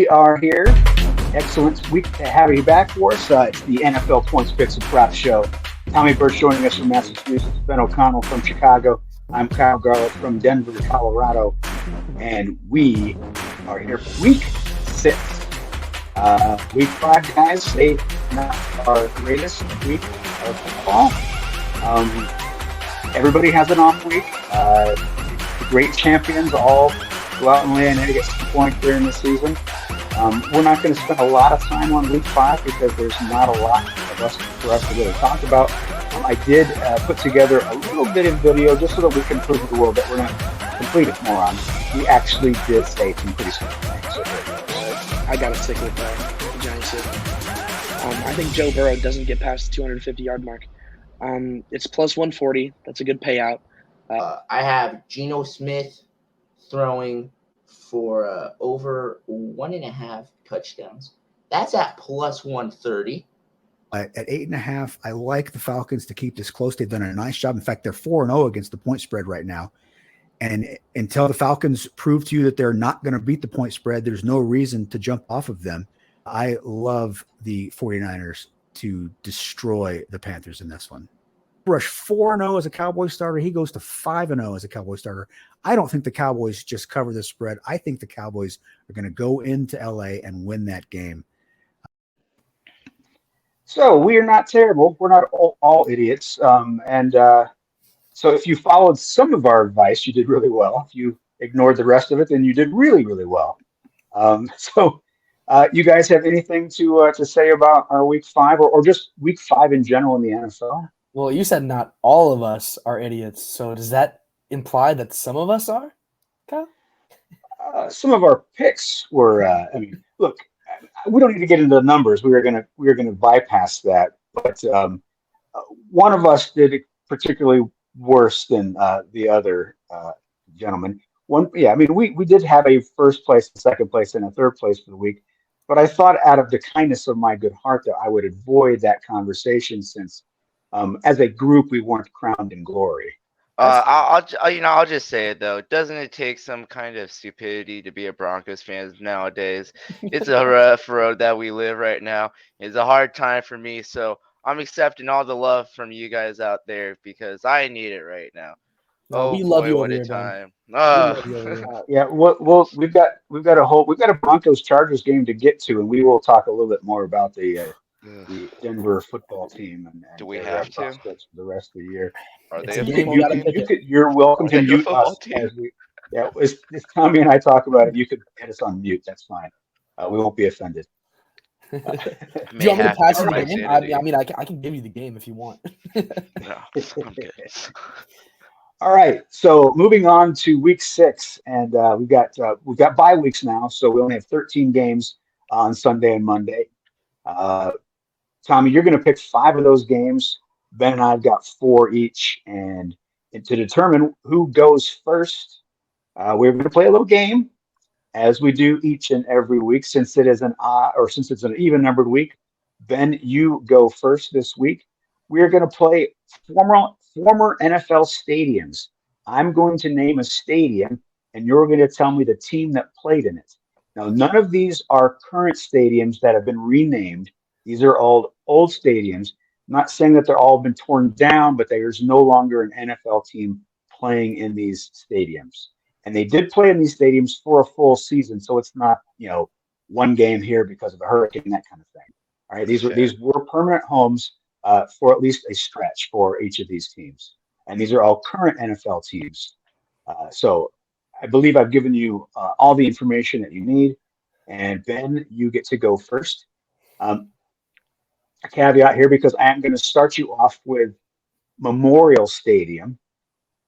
We are here. Excellent week to have you back for us. It's the NFL Points, Picks, and Props Show. Tommy Birch joining us from Massachusetts, Ben O'Connell from Chicago. I'm Kyle Garlick from Denver, Colorado. And we are here for week 6. Week 5, guys, they not our greatest week of football. Everybody has an off week. The great champions all go out and lay an egg at some point during the season. We're not going to spend a lot of time on week 5 because there's not a lot for us to really talk about. I did put together a little bit of video just so that we can prove to the world that we're not complete morons. We actually did say some pretty simple things. I got to stick with the Giants here. I think Joe Burrow doesn't get past the 250-yard mark. It's plus 140. That's a good payout. I have Geno Smith throwing for over 1.5 touchdowns. That's at plus 130. At 8.5, I like the Falcons to keep this close. They've done a nice job. In fact, they're 4-0 against the point spread right now. And until the Falcons prove to you that they're not going to beat the point spread, there's no reason to jump off of them. I love the 49ers to destroy the Panthers in this one. Rush 4-0 as a Cowboys starter. He goes to 5-0 as a Cowboys starter. I don't think the Cowboys just cover the spread. I think the Cowboys are going to go into LA and win that game. So we are not terrible. We're not all idiots. So if you followed some of our advice, you did really well. If you ignored the rest of it, then you did really, really well. You guys have anything to say about our week 5 or just week 5 in general in the NFL? Well, you said not all of us are idiots. So does that imply that some of us are, Kyle? Some of our picks were. Look, we don't need to get into the numbers. We are gonna bypass that. But one of us did it particularly worse than the other gentleman. We did have a first place, a second place, and a third place for the week. But I thought, out of the kindness of my good heart, that I would avoid that conversation since, as a group, we weren't crowned in glory. I'll just say it though. Doesn't it take some kind of stupidity to be a Broncos fan nowadays? It's a rough road that we live right now. It's a hard time for me, so I'm accepting all the love from you guys out there because I need it right now. No, we love you over here, time. Yeah, well, we've got a Broncos Chargers game to get to, and we will talk a little bit more about the Denver football team and do we have to prospects for the rest of the year. Are they you're welcome to mute us as we. Yeah, as Tommy and I talk about it, you could get us on mute. That's fine. We won't be offended. Do you want me to pass you the game? I can give you the game if you want. No, I'm good. All right, so moving on to week 6, and we've got bye weeks now, so we only have 13 games on Sunday and Monday. Tommy, you're going to pick 5 of those games. Ben and I've got 4 each, and to determine who goes first, we're going to play a little game, as we do each and every week. Since it's an even numbered week, Ben, you go first this week. We're going to play former NFL stadiums. I'm going to name a stadium, and you're going to tell me the team that played in it. Now, none of these are current stadiums that have been renamed. These are all old stadiums. I'm not saying that they're all been torn down, but there's no longer an NFL team playing in these stadiums. And they did play in these stadiums for a full season, so it's not, one game here because of a hurricane, that kind of thing. All right, these were permanent homes for at least a stretch for each of these teams. And these are all current NFL teams. So I believe I've given you all the information that you need. And Ben, you get to go first. A caveat here, because I am going to start you off with Memorial Stadium.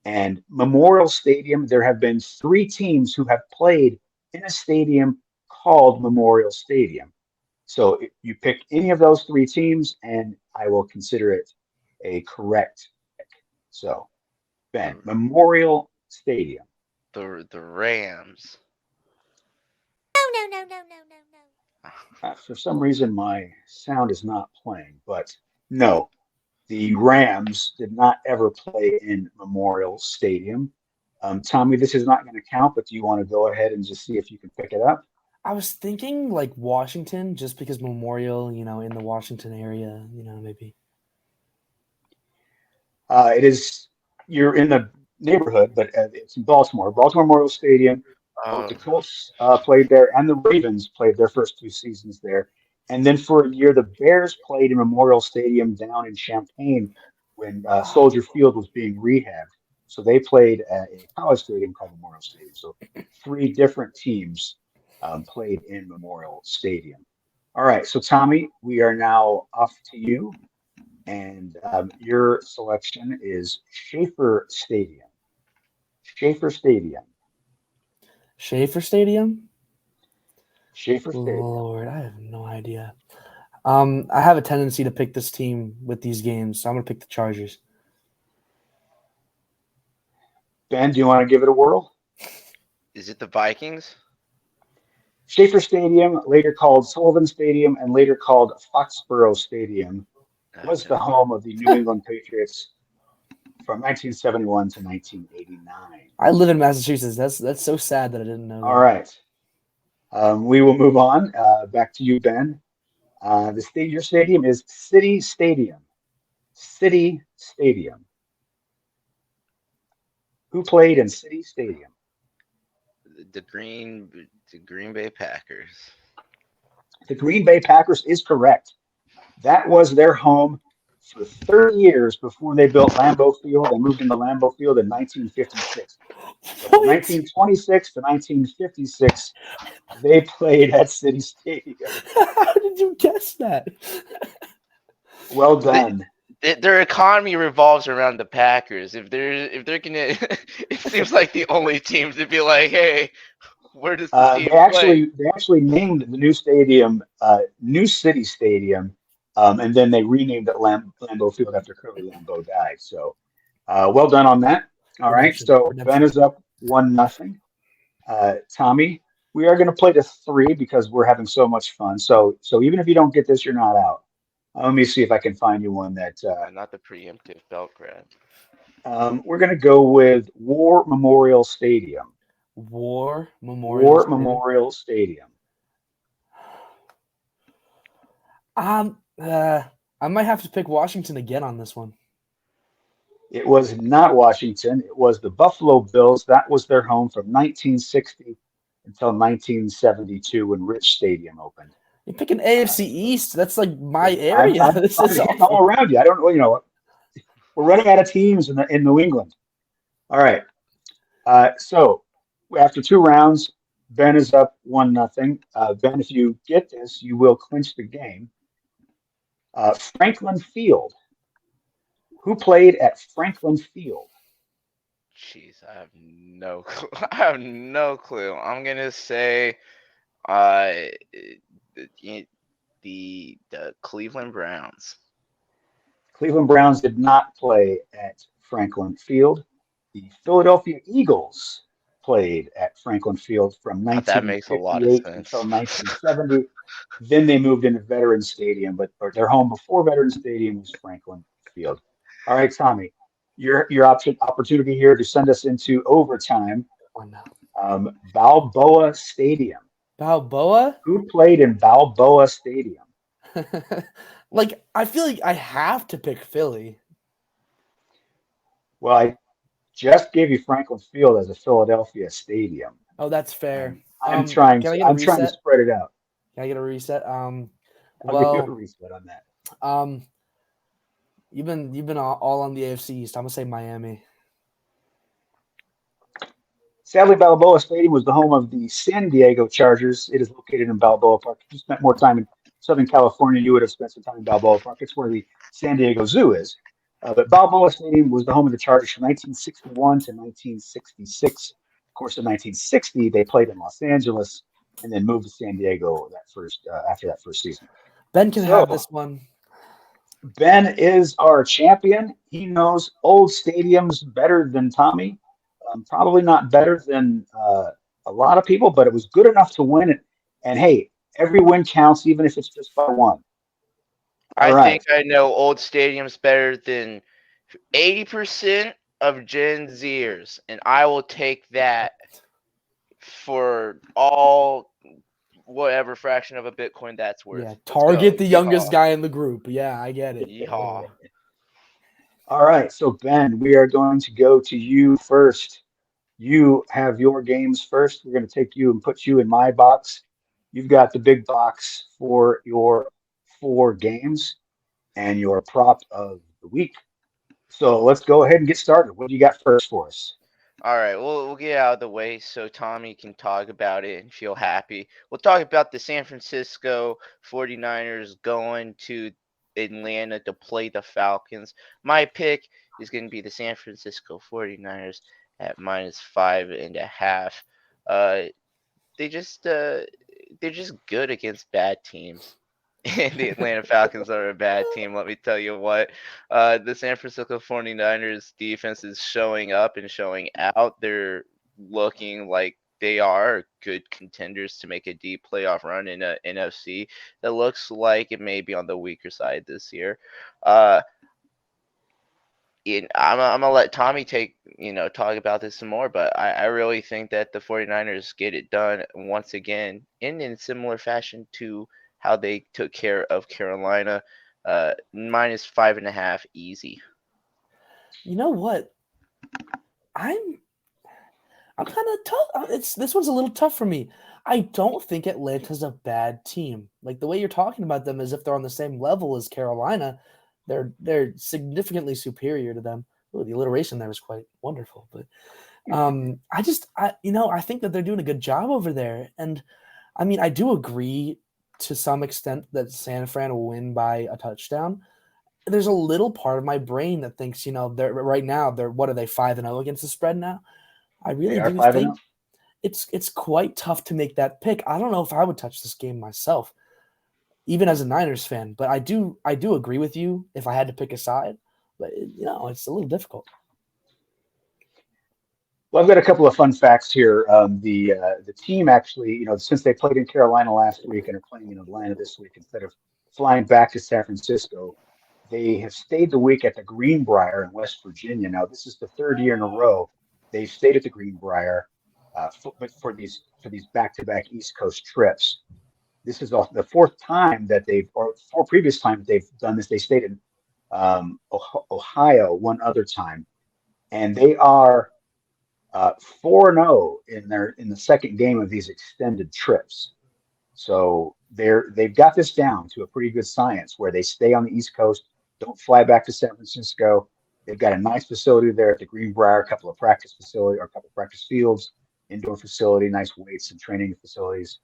And Memorial Stadium, there have been 3 teams who have played in a stadium called Memorial Stadium. So you pick any of those 3 teams, and I will consider it a correct pick. So, Ben, Memorial Stadium. The Rams. No. For some reason, my sound is not playing, but no, the Rams did not ever play in Memorial Stadium. Tommy, this is not going to count, but do you want to go ahead and just see if you can pick it up? I was thinking like Washington, just because Memorial, in the Washington area, maybe. It is you're in the neighborhood, but it's in Baltimore. Baltimore Memorial Stadium. Both the Colts played there, and the Ravens played their first 2 seasons there. And then for a year, the Bears played in Memorial Stadium down in Champaign when Soldier Field was being rehabbed. So they played at a college stadium called Memorial Stadium. So 3 different teams played in Memorial Stadium. All right, so Tommy, we are now off to you. And your selection is Schaefer Stadium. Schaefer Stadium. Schaefer Stadium? Schaefer Stadium. Lord, I have no idea. I have a tendency to pick this team with these games, so I'm going to pick the Chargers. Ben, do you want to give it a whirl? Is it the Vikings? Schaefer Stadium, later called Sullivan Stadium and later called Foxborough Stadium, was the home of the New England Patriots from 1971 to 1989. I live in Massachusetts. That's so sad that I didn't know that. All right. We will move on. Back to you, Ben. Your stadium is City Stadium. City Stadium. Who played in City Stadium? The Green Bay Packers. The Green Bay Packers is correct. That was their home for 30 years before they built Lambeau Field and moved into Lambeau Field in 1956. So from 1926 to 1956, they played at City Stadium. How did you guess that? Well done. Their economy revolves around the Packers. If they're gonna, it seems like the only team to be like, hey, where does the team play? They actually named the new stadium New City Stadium, and then they renamed it Lambeau Field after Curly Lambeau died. So, well done on that. All right, so Ben is up 1-0. Tommy, we are going to play to 3 because we're having so much fun. So even if you don't get this, you're not out. Let me see if I can find you one that. Not the preemptive belt grab. We're going to go with War Memorial Stadium. War Memorial Stadium. I might have to pick Washington again on this one. It was not Washington. It was the Buffalo Bills. That was their home from 1960 until 1972 when Rich Stadium opened. You're picking AFC East. That's like my area. I'm hitting all around you. I don't know. We're running out of teams in New England. All right. So after 2 rounds, Ben is up 1-0. Ben, if you get this, you will clinch the game. Franklin Field. Who played at Franklin Field? Jeez, I have no clue. I have no clue. I'm gonna say, the Cleveland Browns. Cleveland Browns did not play at Franklin Field. The Philadelphia Eagles played at Franklin Field from 1958 until 1970. Then they moved into Veterans Stadium, but their home before Veterans Stadium was Franklin Field. All right, Tommy, your opportunity here to send us into overtime. Balboa Stadium. Balboa? Who played in Balboa Stadium? Like, I feel like I have to pick Philly. Well, I just gave you Franklin Field as a Philadelphia stadium. Oh, that's fair. I'm trying to spread it out. Can I get a reset? I'll give you a reset on that. You've been all on the AFC East. I'm gonna say Miami. Sadly, Balboa Stadium was the home of the San Diego Chargers. It is located in Balboa Park. If you spent more time in Southern California, you would have spent some time in Balboa Park. It's where the San Diego Zoo is. But Balboa Stadium was the home of the Chargers from 1961 to 1966. Of course, in 1960, they played in Los Angeles and then moved to San Diego after that first season. Ben can have this one. Ben is our champion. He knows old stadiums better than Tommy. Probably not better than a lot of people, but it was good enough to win it. And hey, every win counts, even if it's just by 1. I think I know old stadiums better than 80% of Gen Zers, and I will take that for all whatever fraction of a Bitcoin that's worth. Yeah, Let's target go. the Yeehaw. youngest guy in the group. Yeah, I get it. Yeehaw. All right, so Ben, we are going to go to you first. You have your games first. We're going to take you and put you in my box. You've got the big box for your 4 games and your prop of the week. So let's go ahead and get started. What do you got first for us? All right, we'll get out of the way so Tommy can talk about it and feel happy. We'll talk about the San Francisco 49ers going to Atlanta to play the Falcons. My pick is going to be the San Francisco 49ers at -5.5. Uh, they're just good against bad teams. And the Atlanta Falcons are a bad team, let me tell you what. The San Francisco 49ers defense is showing up and showing out. They're looking like they are good contenders to make a deep playoff run in a NFC that looks like it may be on the weaker side this year. I'm gonna let Tommy talk about this some more, but I really think that the 49ers get it done once again in similar fashion to how they took care of Carolina. -5.5 easy. You know what? I'm kind of tough. This one's a little tough for me. I don't think Atlanta's a bad team. Like the way you're talking about them as if they're on the same level as Carolina. They're significantly superior to them. Ooh, the alliteration there was quite wonderful. But I think that they're doing a good job over there. And I mean, I do agree to some extent that San Fran will win by a touchdown. There's a little part of my brain that thinks, they're right now, what are they, 5-0 against the spread now? I really They are do 5-0. think it's quite tough to make that pick. I don't know if I would touch this game myself, even as a Niners fan, but I do agree with you if I had to pick a side, but it's a little difficult. Well, I've got a couple of fun facts here. The team actually, since they played in Carolina last week and are playing in Atlanta this week instead of flying back to San Francisco, they have stayed the week at the Greenbrier in West Virginia. Now, this is the 3rd year in a row they've stayed at the Greenbrier, for these back-to-back East Coast trips. This is the 4th time or 4 previous times they've done this. They stayed in Ohio one other time, and they are 4-0 in the second game of these extended trips. So they've got this down to a pretty good science where they stay on the East Coast, don't fly back to San Francisco. They've got a nice facility there at the Greenbrier, a couple of practice fields, indoor facility, nice weights and training facilities.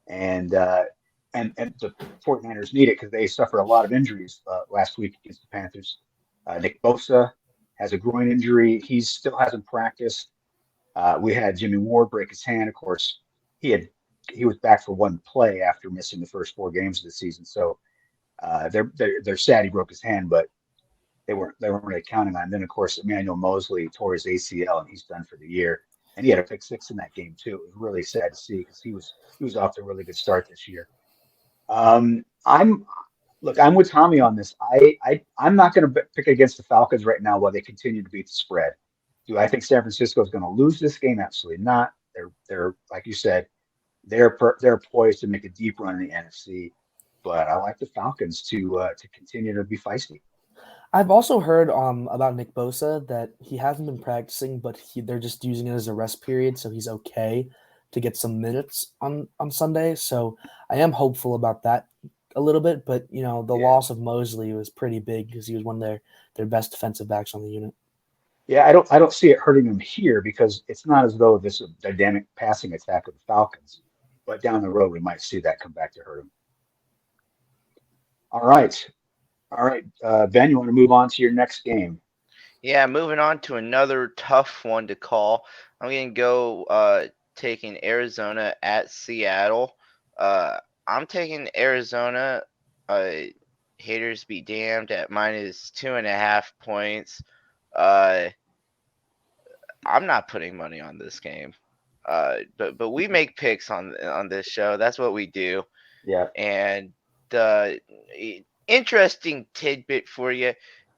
And the 49ers need it because they suffered a lot of injuries last week against the Panthers. Nick Bosa has a groin injury. He still hasn't practiced. We had Jimmy Ward break his hand. Of course, he was back for one play after missing the first 4 games of the season. So they're sad he broke his hand, but they weren't really counting on him. Then of course Emmanuel Mosley tore his ACL and he's done for the year. And he had a pick 6 in that game too. It was really sad to see because he was off to a really good start this year. I'm with Tommy on this. I'm not going to pick against the Falcons right now while they continue to beat the spread. Do I think San Francisco is going to lose this game? Absolutely not. They're like you said, they're poised to make a deep run in the NFC. But I like the Falcons to continue to be feisty. I've also heard about Nick Bosa that he hasn't been practicing, but they're just using it as a rest period, so he's okay to get some minutes on Sunday. So I am hopeful about that a little bit, but loss of Mosley was pretty big because he was one of their best defensive backs on the unit. Yeah, I don't see it hurting them here because it's not as though this is a dynamic passing attack of the Falcons, but down the road we might see that come back to hurt them. All right, Ben, you want to move on to your next game? Yeah, moving on to another tough one to call. I'm going to go taking Arizona at Seattle. I'm taking Arizona. Haters be damned at -2.5 points. I'm not putting money on this game. But we make picks on this show. That's what we do. Yeah. And interesting tidbit for you.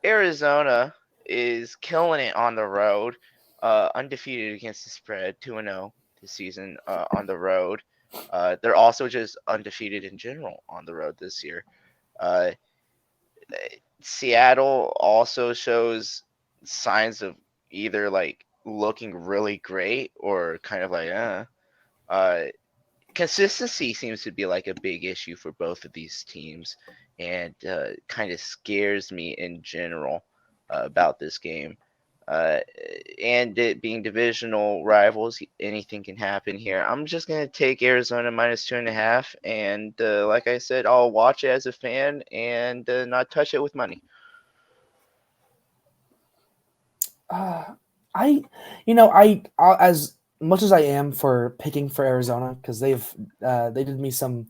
Arizona is killing it on the road. Undefeated against the spread, 2-0 this season on the road. They're also just undefeated in general on the road this year. Uh, Seattle also shows signs of either like looking really great or kind of like consistency seems to be like a big issue for both of these teams, and kind of scares me in general about this game. Uh, and it being divisional rivals, anything can happen here. I'm just gonna take Arizona -2.5, and like I said, I'll watch it as a fan and not touch it with money. I as much as I am for picking for Arizona because they did me some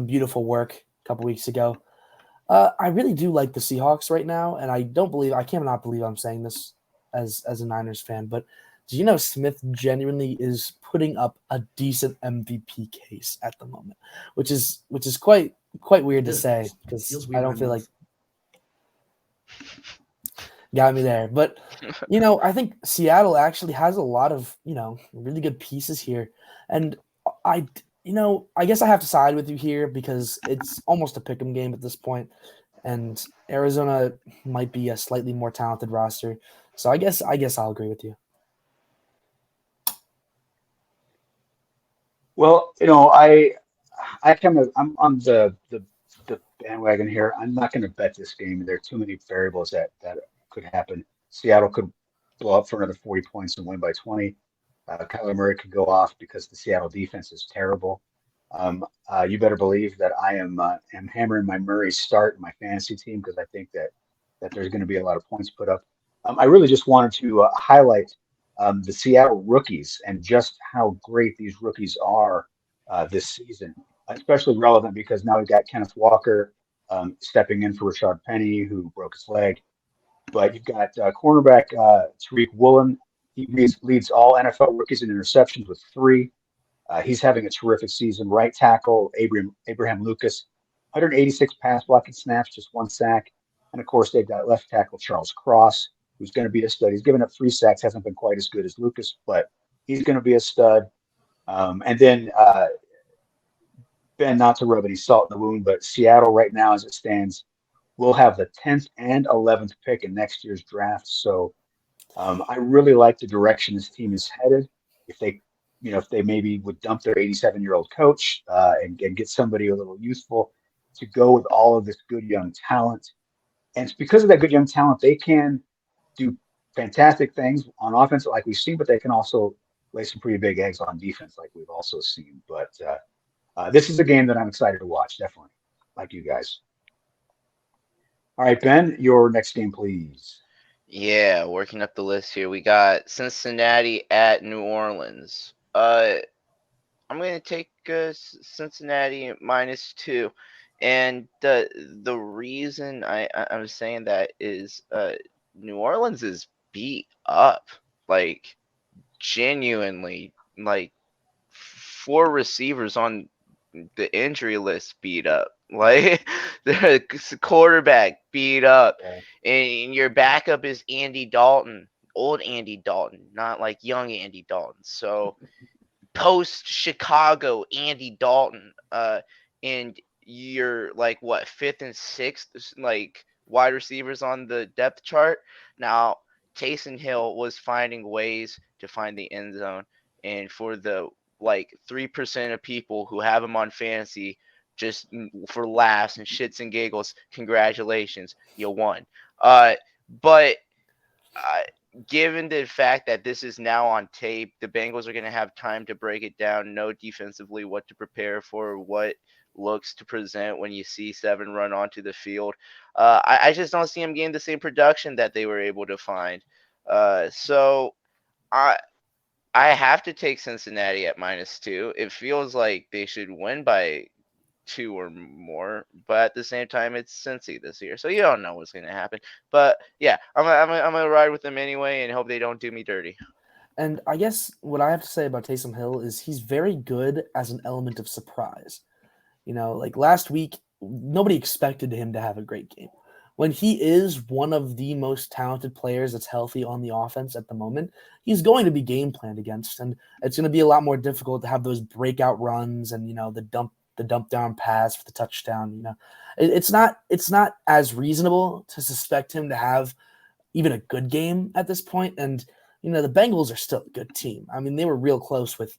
beautiful work a couple weeks ago. I really do like the Seahawks right now, and I cannot believe I'm saying this as a Niners fan, but do you know Smith genuinely is putting up a decent MVP case at the moment, which is quite weird to say because I don't feel like got me there. But I think Seattle actually has a lot of really good pieces here, and I guess I have to side with you here because it's almost a pick'em game at this point, and Arizona might be a slightly more talented roster. So I guess I'll agree with you. Well, I'm on the bandwagon here. I'm not going to bet this game. There are too many variables that could happen. Seattle could blow up for another 40 points and win by 20. Kyler Murray could go off because the Seattle defense is terrible. You better believe that I am hammering my Murray start in my fantasy team because I think that there's going to be a lot of points put up. I really just wanted to highlight the Seattle rookies and just how great these rookies are this season, especially relevant because now we've got Kenneth Walker stepping in for Rashard Penny, who broke his leg. But you've got cornerback Tariq Woolen. He leads all NFL rookies in interceptions with 3. He's having a terrific season. Right tackle Abraham Lucas, 186 pass blocking snaps, just 1 sack. And of course, they've got left tackle Charles Cross, who's going to be a stud. He's given up 3 sacks, hasn't been quite as good as Lucas, but he's going to be a stud. And then Ben, not to rub any salt in the wound, but Seattle right now, as it stands, will have the 10th and 11th pick in next year's draft. So I really like the direction this team is headed. If they maybe would dump their 87-year-old coach and get somebody a little youthful to go with all of this good young talent. And it's because of that good young talent, they can do fantastic things on offense like we've seen, but they can also lay some pretty big eggs on defense like we've also seen. But this is a game that I'm excited to watch, definitely, like you guys. All right, Ben, your next game, please. Yeah, working up the list here. We got Cincinnati at New Orleans. I'm going to take Cincinnati -2. And the reason I'm saying that is New Orleans is beat up. Like, genuinely, like 4 receivers on the injury list beat up. Like, the quarterback beat up. And your backup is Andy Dalton, old Andy Dalton, not like young Andy Dalton. So post Chicago Andy Dalton, and you're like what 5th and 6th like wide receivers on the depth chart. Now Taysom Hill was finding ways to find the end zone, and for the like 3% of people who have him on fantasy just for laughs and shits and giggles, congratulations, you won. But given the fact that this is now on tape, the Bengals are going to have time to break it down, know defensively what to prepare for, what looks to present when you see 7 run onto the field. I just don't see them getting the same production that they were able to find. So I have to take Cincinnati at -2. It feels like they should win by 2 or more, but at the same time, it's Cincy this year, so you don't know what's going to happen. But yeah, I'm gonna ride with them anyway and hope they don't do me dirty. And I guess what I have to say about Taysom Hill is he's very good as an element of surprise. Like last week, nobody expected him to have a great game. when he is one of the most talented players that's healthy on the offense at the moment, he's going to be game planned against, and it's going to be a lot more difficult to have those breakout runs and the dump down pass for the touchdown. It's not as reasonable to suspect him to have even a good game at this point. And the Bengals are still a good team. I mean, they were real close with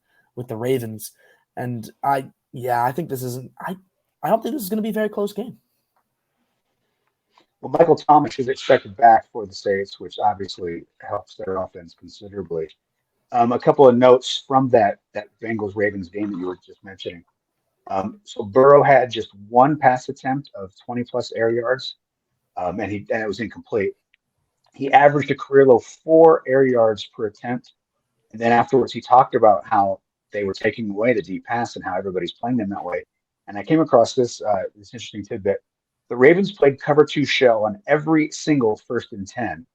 the Ravens, and I think this isn't. I don't think this is going to be a very close game. Well, Michael Thomas is expected back for the Saints, which obviously helps their offense considerably. A couple of notes from that Bengals Ravens game that you were just mentioning. So Burrow had just one pass attempt of 20 plus air yards, and it was incomplete. He averaged a career low 4 air yards per attempt, and then afterwards he talked about how they were taking away the deep pass and how everybody's playing them that way. And I came across this interesting tidbit. The Ravens played cover 2 shell on every single 1st and 10,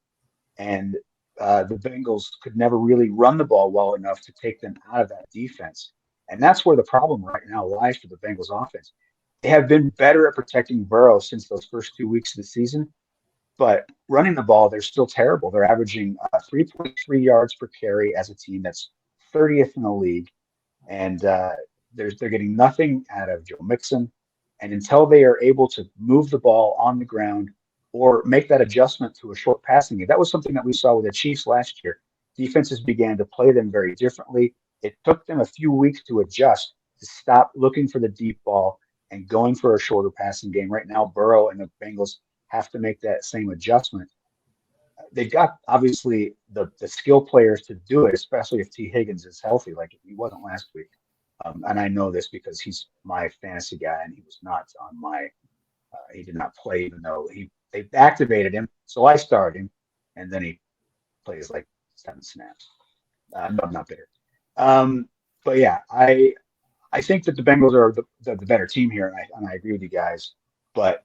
and the Bengals could never really run the ball well enough to take them out of that defense. And that's where the problem right now lies for the Bengals offense. They have been better at protecting Burrow since those first 2 weeks of the season, but running the ball, they're still terrible. They're averaging 3.3 yards per carry as a team. That's 30th in the league. And they're getting nothing out of Joe Mixon. And until they are able to move the ball on the ground or make that adjustment to a short passing game, that was something that we saw with the Chiefs last year. Defenses began to play them very differently. It took them a few weeks to adjust, to stop looking for the deep ball and going for a shorter passing game. Right now, Burrow and the Bengals have to make that same adjustment. They've got obviously the skill players to do it, especially if T. Higgins is healthy, like he wasn't last week. And I know this because he's my fantasy guy, and he was not on my. He did not play, even though they activated him. So I started him, and then he plays like 7 snaps. No, I'm not bitter. But yeah, I think that the Bengals are the better team here, and I agree with you guys. But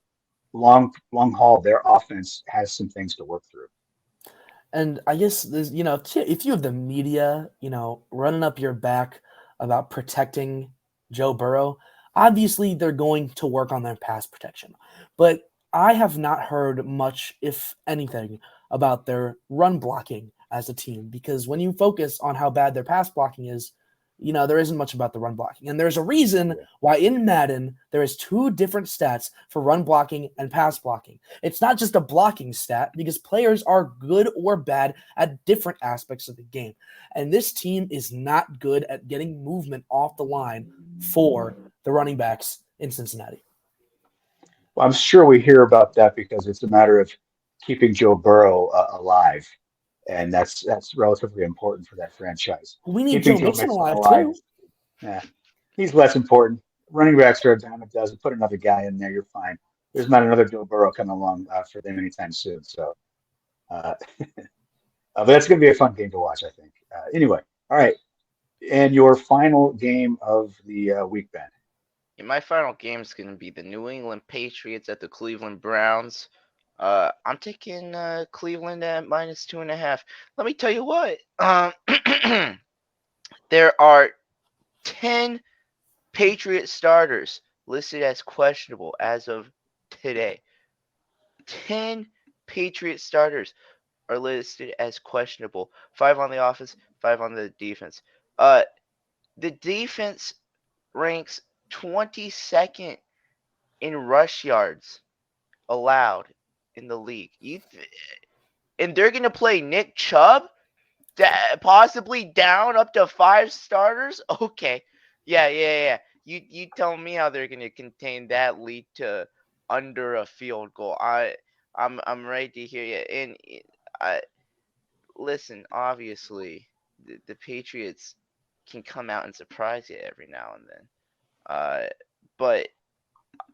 long haul, their offense has some things to work through. And I guess there's, if you have the media, running up your back about protecting Joe Burrow, obviously they're going to work on their pass protection. But I have not heard much, if anything, about their run blocking as a team, because when you focus on how bad their pass blocking is, there isn't much about the run blocking. And there's a reason why in Madden there is 2 different stats for run blocking and pass blocking. It's not just a blocking stat, because players are good or bad at different aspects of the game. And this team is not good at getting movement off the line for the running backs in Cincinnati. Well, I'm sure we hear about that because it's a matter of keeping Joe Burrow alive. And that's relatively important for that franchise. We need Keeping Joe Mixon alive too. Yeah, he's less important. Running backs are a dime a dozen. Put another guy in there, you're fine. There's not another Joe Burrow coming along for them anytime soon. So, but that's going to be a fun game to watch, I think. Anyway, all right. And your final game of the week, Ben. Yeah, my final game is going to be the New England Patriots at the Cleveland Browns. I'm taking Cleveland at -2.5. Let me tell you what. There are 10 Patriot starters listed as questionable as of today. 10 Patriot starters are listed as questionable. 5 on the offense, 5 on the defense. The defense ranks 22nd in rush yards allowed in the league. And they're going to play Nick Chubb, possibly down up to 5 starters? Okay. Yeah. You tell me how they're going to contain that lead to under a field goal. I'm ready to hear you. And listen, obviously, the Patriots can come out and surprise you every now and then. But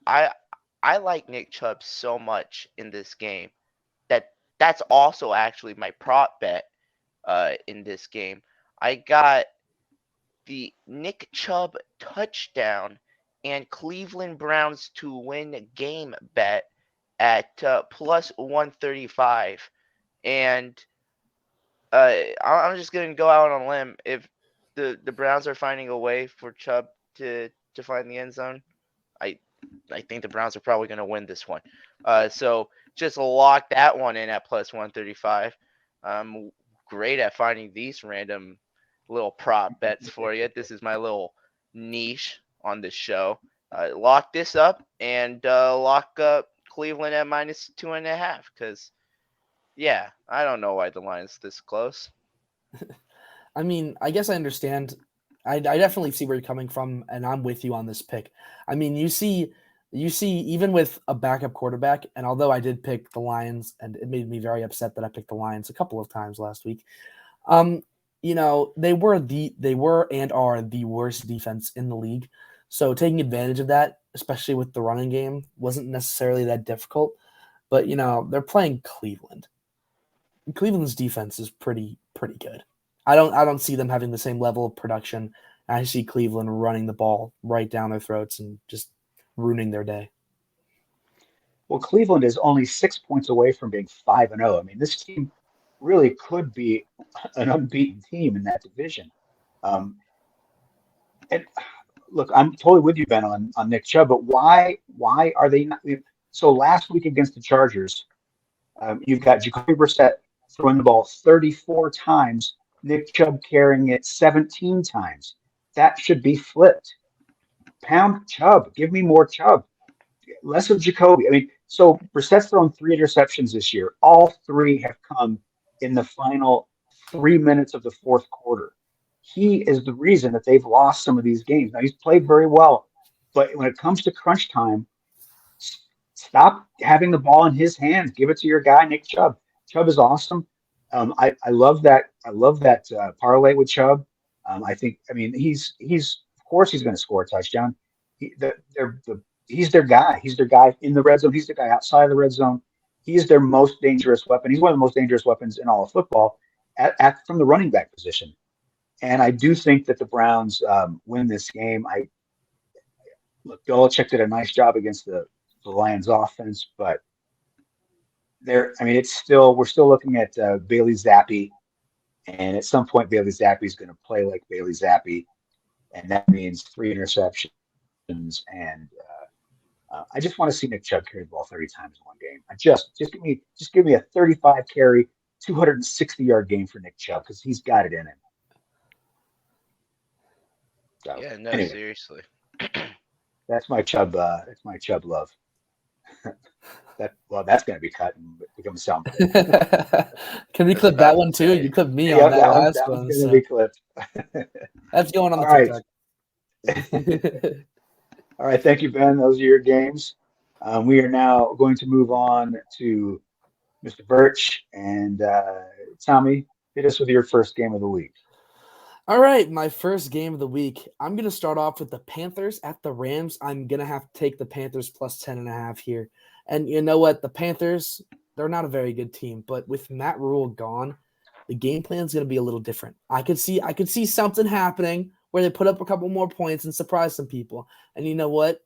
I like Nick Chubb so much in this game that's also actually my prop bet in this game. I got the Nick Chubb touchdown and Cleveland Browns to win game bet at plus 135. And I'm just going to go out on a limb. If the Browns are finding a way for Chubb to find the end zone, I think the Browns are probably going to win this one. So just lock that one in at plus 135. Great at finding these random little prop bets for you. This is my little niche on the show. Lock this up and lock up Cleveland at minus 2.5 because, yeah, I don't know why the line's this close. I mean, I guess I understand. I definitely see where you're coming from, and I'm with you on this pick. I mean, you see, even with a backup quarterback, and although I did pick the Lions, and it made me very upset that I picked the Lions a couple of times last week, they were and are the worst defense in the league. So taking advantage of that, especially with the running game, wasn't necessarily that difficult. But they're playing Cleveland. Cleveland's defense is pretty good. I don't see them having the same level of production. I see Cleveland running the ball right down their throats and just ruining their day. Well, Cleveland is only 6 points away from being 5-0. I mean, this team really could be an unbeaten team in that division. And look, I'm totally with you, Ben, on Nick Chubb, but why are they not? So last week against the Chargers, you've got Jacoby Brissett throwing the ball 34 times, Nick Chubb carrying it 17 times. That should be flipped. Pound Chubb. Give me more Chubb. Less of Jacoby. I mean, so Brissett's thrown 3 interceptions this year. All 3 have come in the final 3 minutes of the fourth quarter. He is the reason that they've lost some of these games. Now, he's played very well, but when it comes to crunch time, stop having the ball in his hands. Give it to your guy, Nick Chubb. Chubb is awesome. I love that. I love that parlay with Chubb. He's of course he's going to score a touchdown. He's their guy. He's their guy in the red zone. He's the guy outside of the red zone. He's their most dangerous weapon. He's one of the most dangerous weapons in all of football from the running back position. And I do think that the Browns win this game. Look, Belichick did a nice job against the Lions offense, but we're still looking at Bailey Zappi, and at some point Bailey Zappi is going to play like Bailey Zappi, and that means 3 interceptions. And I just want to see Nick Chubb carry the ball 30 times in one game. Just give me a 35 carry, 260-yard game for Nick Chubb because he's got it in him. So, Yeah, no, anyway, seriously. that's my Chubb. That's my Chubb love. That's going to be cut and become sound. Can we clip that one too? You clipped me on that last one. That's going to be clipped. That's going on the All right. TikTok. All right, thank you, Ben. Those are your games. We are now going to move on to Mr. Birch and Tommy. Hit us with your first game of the week. All right, my first game of the week. I'm going to start off with the Panthers at the Rams. I'm going to have to take the Panthers plus 10.5 here. And you know what? The Panthers, they're not a very good team, but with Matt Rule gone, the game plan is going to be a little different. I could see something happening where they put up a couple more points and surprise some people. And you know what?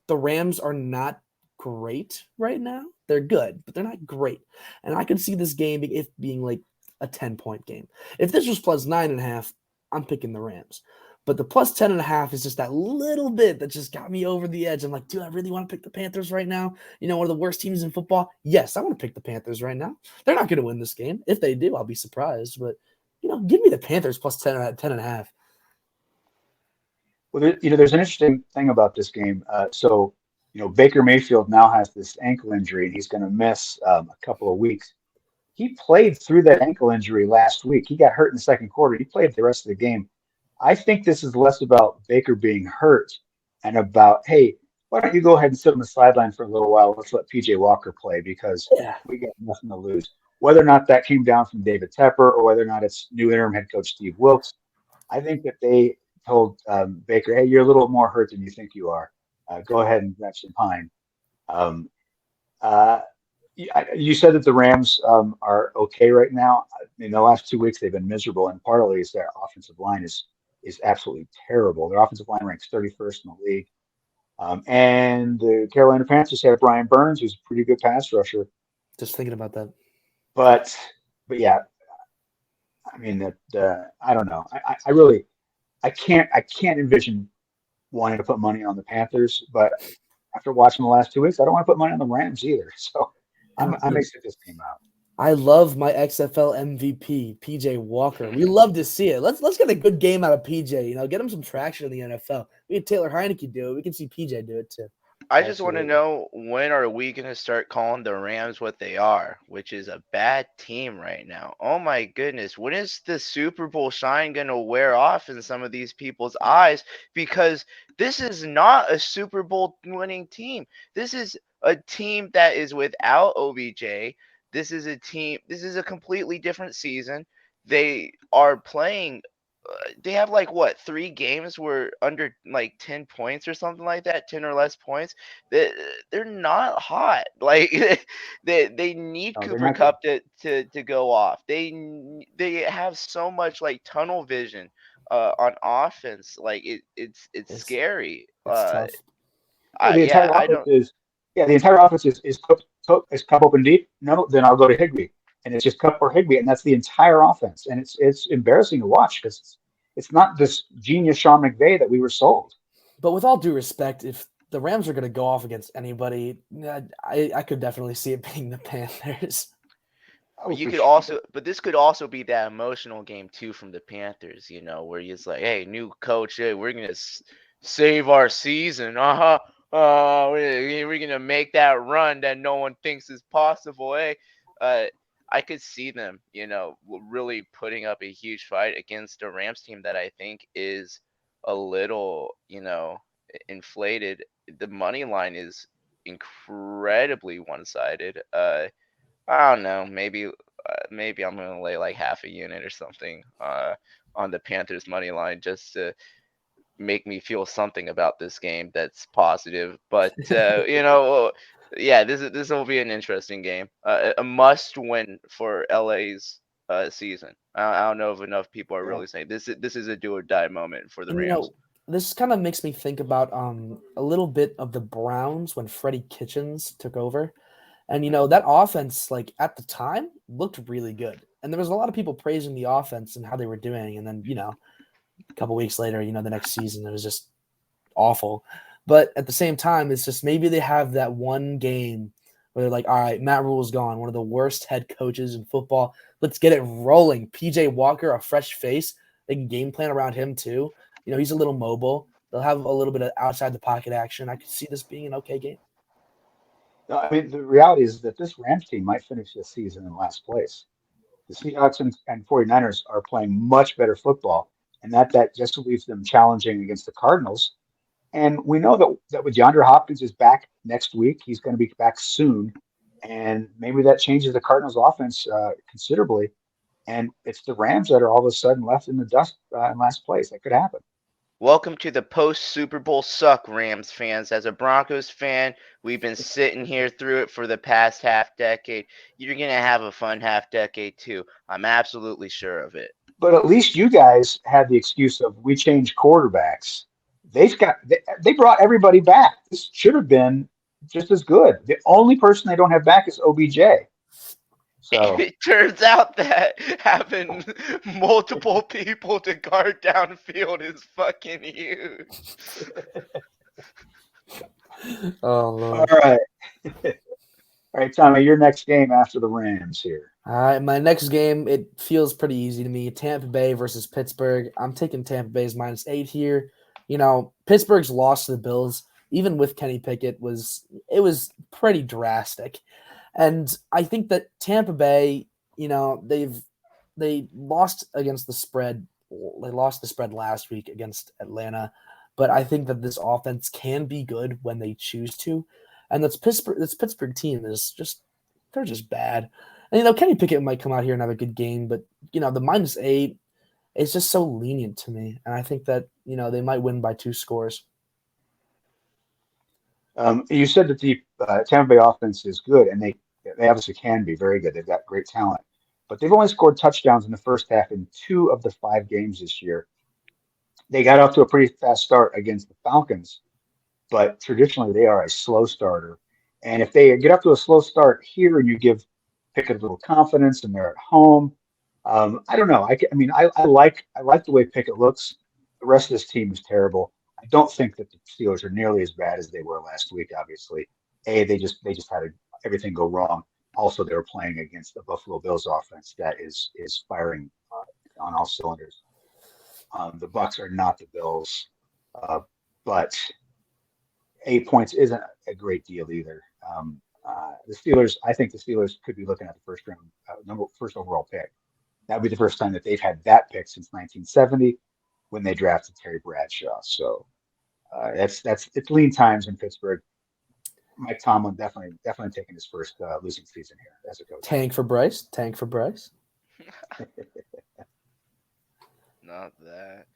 The Rams are not great right now. They're good, but they're not great. And I could see this game being like a 10-point game. If this was plus 9.5, I'm picking the Rams. But the plus 10.5 is just that little bit that just got me over the edge. I'm like, dude, I really want to pick the Panthers right now. One of the worst teams in football. Yes, I want to pick the Panthers right now. They're not going to win this game. If they do, I'll be surprised. But, give me the Panthers plus 10.5. Well, there's an interesting thing about this game. Baker Mayfield now has this ankle injury, and he's going to miss a couple of weeks. He played through that ankle injury last week. He got hurt in the second quarter. He played the rest of the game. I think this is less about Baker being hurt and about, hey, why don't you go ahead and sit on the sideline for a little while? Let's let PJ Walker play because we got nothing to lose. Whether or not that came down from David Tepper or whether or not it's new interim head coach Steve Wilkes, I think that they told Baker, hey, you're a little more hurt than you think you are. Go ahead and grab some pine. You said that the Rams are okay right now. In the last 2 weeks, they've been miserable, and partly is their offensive line is absolutely terrible. Their offensive line ranks 31st in the league. And the Carolina Panthers have Brian Burns, who's a pretty good pass rusher. Just thinking about that. But yeah, I mean I don't know. I can't envision wanting to put money on the Panthers, but after watching the last 2 weeks, I don't want to put money on the Rams either. So I may sit this game out. I love my XFL MVP, PJ Walker. We love to see it. Let's get a good game out of PJ. Get him some traction in the NFL. We had Taylor Heineke do it. We can see PJ do it too. I just want to know, when are we going to start calling the Rams what they are, which is a bad team right now? Oh my goodness. When is the Super Bowl shine going to wear off in some of these people's eyes? Because this is not a Super Bowl winning team. This is a team that is without OBJ. This is a completely different season. They are playing. They have 3 games where under 10 points or something like that, 10 or less points. They're not hot. They need Cooper Kupp to go off. They have so much tunnel vision on offense. It's scary. It's tough. The entire offense is Kupp open deep. No, then I'll go to Higbee. And it's just Kupp or Higbee, and that's the entire offense. And it's embarrassing to watch because it's not this genius Sean McVay that we were sold. But with all due respect, if the Rams are going to go off against anybody, I could definitely see it being the Panthers. But this could also be that emotional game too from the Panthers, where he's like, hey, new coach, hey, we're going to save our season. We're going to make that run that no one thinks is possible. Hey, I could see them, really putting up a huge fight against a Rams team that I think is a little, inflated. The money line is incredibly one-sided. I don't know. Maybe I'm going to lay half a unit or something on the Panthers money line just to make me feel something about this game that's positive. But yeah, this will be an interesting game. A must win for LA's season. I don't know if enough people are really saying this is a do or die moment for the Rams. This kind of makes me think about a little bit of the Browns when Freddie Kitchens took over. And that offense, at the time, looked really good. And there was a lot of people praising the offense and how they were doing. And then, a couple weeks later, the next season, it was just awful. But at the same time, it's just maybe they have that one game where they're like, all right, Matt Rule's gone, one of the worst head coaches in football. Let's get it rolling. PJ Walker, a fresh face. They can game plan around him too. He's a little mobile. They'll have a little bit of outside the pocket action. I could see this being an okay game. No, I mean, the reality is that this Rams team might finish this season in last place. The Seahawks and 49ers are playing much better football, and that just leaves them challenging against the Cardinals. And we know that with DeAndre Hopkins is back next week, he's going to be back soon, and maybe that changes the Cardinals' offense considerably. And it's the Rams that are all of a sudden left in the dust in last place. That could happen. Welcome to the post-Super Bowl suck, Rams fans. As a Broncos fan, we've been sitting here through it for the past half decade. You're going to have a fun half decade too. I'm absolutely sure of it. But at least you guys had the excuse of we changed quarterbacks. They brought everybody back. This should have been just as good. The only person they don't have back is OBJ. So it turns out that having multiple people to guard downfield is fucking huge. Oh, Lord. All right, Tommy, your next game after the Rams here. All right, my next game, it feels pretty easy to me. Tampa Bay versus Pittsburgh. I'm taking Tampa Bay's -8 here. Pittsburgh's loss to the Bills, even with Kenny Pickett, was pretty drastic. And I think that Tampa Bay, they lost against the spread. They lost the spread last week against Atlanta. But I think that this offense can be good when they choose to. And this Pittsburgh team they're just bad. And, Kenny Pickett might come out here and have a good game. But, the -8 is just so lenient to me. And I think that, they might win by 2 scores. You said that the Tampa Bay offense is good, and they obviously can be very good. They've got great talent. But they've only scored touchdowns in the first half in 2 of the 5 games this year. They got off to a pretty fast start against the Falcons, but traditionally they are a slow starter. And if they get up to a slow start here and you give Pickett a little confidence and they're at home, I don't know. I like the way Pickett looks. The rest of this team is terrible. I don't think that the Steelers are nearly as bad as they were last week. Obviously, they just had everything go wrong. Also, they were playing against the Buffalo Bills offense that is firing on all cylinders. The Bucs are not the Bills, but 8 points isn't a great deal either. The Steelers, I think the Steelers could be looking at the first overall pick. That would be the first time that they've had that pick since 1970 when they drafted Terry Bradshaw. So it's lean times in Pittsburgh. Mike Tomlin definitely taking his first losing season here as a coach. Tank for Bryce. Not that.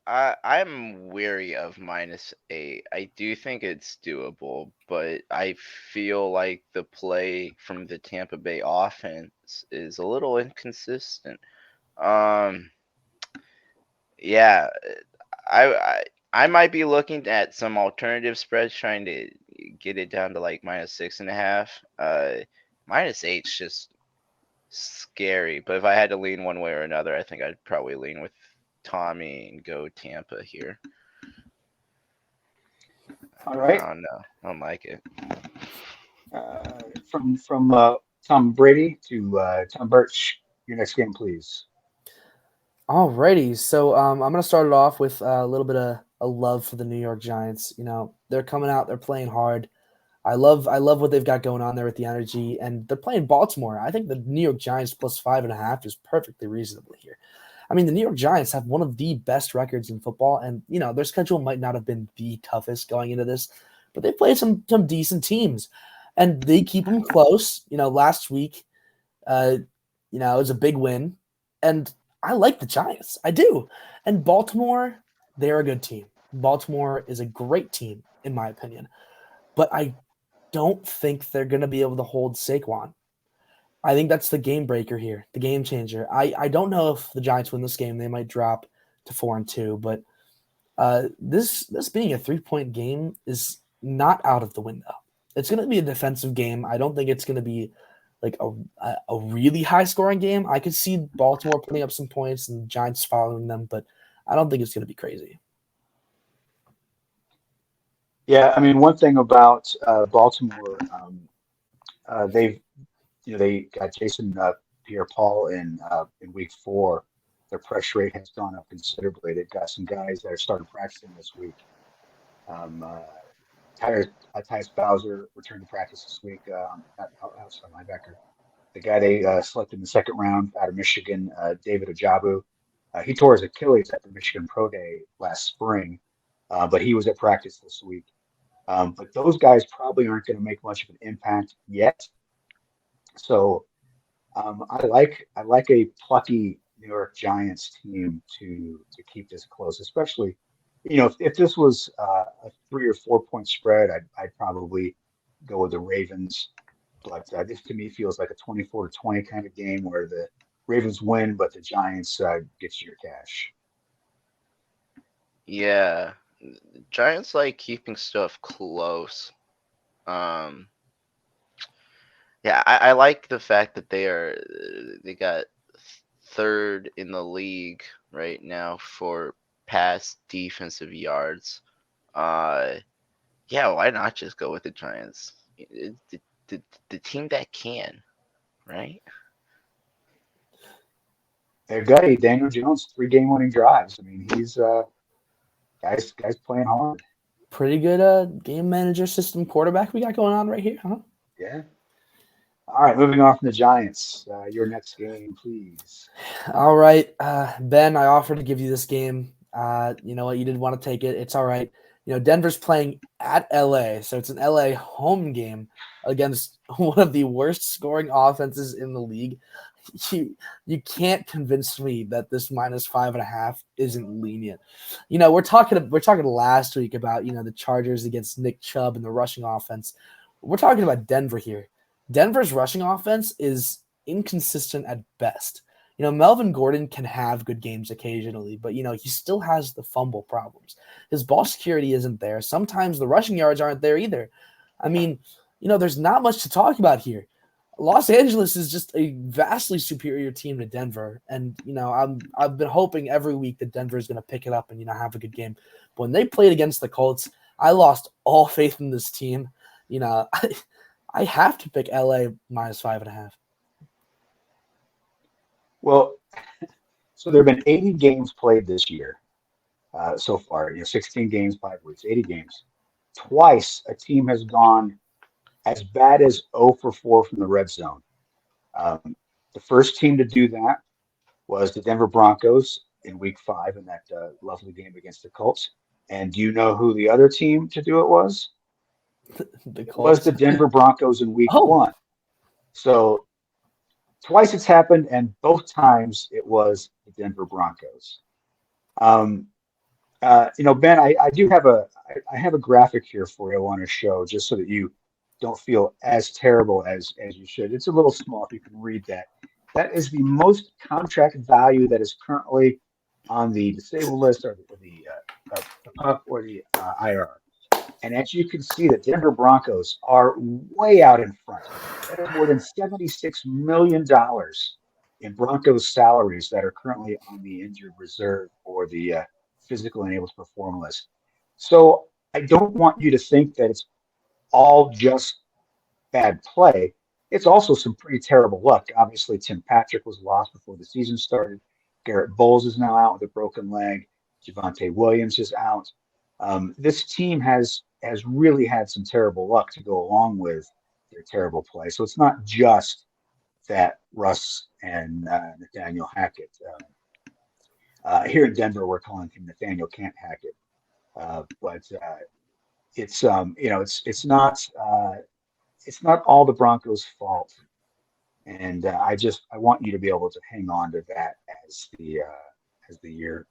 I'm weary of -8. I do think it's doable, but I feel like the play from the Tampa Bay offense is a little inconsistent. Yeah, I might be looking at some alternative spreads, trying to get it down to like -6.5. -8's just scary, but if I had to lean one way or another, I think I'd probably lean with Tommy and go Tampa here. All right. I don't know. I don't like it. From Tom Brady to Tom Birch, your next game, please. Alrighty, so I'm going to start it off with a little bit of a love for the New York Giants. You know, they're coming out, they're playing hard. I love what they've got going on there with the energy, and they're playing Baltimore. I think the New York Giants plus 5.5 is perfectly reasonable here. I mean, the New York Giants have one of the best records in football, and, you know, their schedule might not have been the toughest going into this, but they played some decent teams, and they keep them close. You know, last week, it was a big win, and I like the Giants. I do. And Baltimore, they're a good team. Baltimore is a great team, in my opinion, but I don't think they're going to be able to hold Saquon. I think that's the game breaker here, the game changer. I don't know if the Giants win this game. They might drop to 4-2, but this being a 3-point game is not out of the window. It's going to be a defensive game. I don't think it's going to be like a really high-scoring game. I could see Baltimore putting up some points and the Giants following them, but I don't think it's going to be crazy. Yeah, I mean, one thing about Baltimore, they got Jason Pierre-Paul in week 4. Their pressure rate has gone up considerably. They've got some guys that are starting practicing this week. Tyus Bowser returned to practice this week. Outside linebacker, the guy they selected in the second round out of Michigan, David Ajabu. He tore his Achilles at the Michigan Pro Day last spring, but he was at practice this week. But those guys probably aren't going to make much of an impact yet. So I like a plucky New York Giants team to keep this close, especially, you know, if this was a 3 or 4 point spread, I'd probably go with the Ravens. But this to me feels like a 24-20 kind of game where the Ravens win, but the Giants get you your cash. Yeah, Giants like keeping stuff close. Yeah, I like the fact that they got third in the league right now for pass defensive yards. Yeah, why not just go with the Giants? The team that can, right? Their guy, Daniel Jones, 3 game-winning drives. I mean, he's guys playing hard. Pretty good game manager system quarterback we got going on right here, huh? Yeah. All right, moving on from the Giants. Your next game, please. All right, Ben, I offered to give you this game. You know what? You didn't want to take it. It's all right. You know, Denver's playing at LA, so it's an LA home game against one of the worst scoring offenses in the league. You can't convince me that this -5.5 isn't lenient. You know, we're talking last week about, you know, the Chargers against Nick Chubb and the rushing offense. We're talking about Denver here. Denver's rushing offense is inconsistent at best. You know, Melvin Gordon can have good games occasionally, but, you know, he still has the fumble problems. His ball security isn't there. Sometimes the rushing yards aren't there either. I mean, you know, there's not much to talk about here. Los Angeles is just a vastly superior team to Denver, and I've been hoping every week that Denver is going to pick it up and have a good game. But when they played against the Colts, I lost all faith in this team. I have to pick LA minus 5.5. Well, so there have been 80 games played this year so far. 16 games, 5 weeks, 80 games. Twice a team has gone as bad as 0 for 4 from the red zone. The first team to do that was the Denver Broncos in Week 5 in that lovely game against the Colts. And do you know who the other team to do it was? It was the Denver Broncos in Week 1. So twice it's happened, and both times it was the Denver Broncos. Ben, I do have I have a graphic here for you I want to show just so that you don't feel as terrible as you should. It's a little small if you can read that. That is the most contract value that is currently on the disabled list or the PUP or the IR. And as you can see, the Denver Broncos are way out in front. There are more than $76 million in Broncos salaries that are currently on the injured reserve or the physical unable to perform list. So I don't want you to think that it's all just bad play. It's also some pretty terrible luck. Obviously, Tim Patrick was lost before the season started. Garrett Bowles is now out with a broken leg. Javonte Williams is out. This team has really had some terrible luck to go along with their terrible play. So it's not just that Russ and Nathaniel Hackett. Here in Denver, we're calling him Nathaniel Can't Hackett. But it's not all the Broncos' fault, and I want you to be able to hang on to that as the year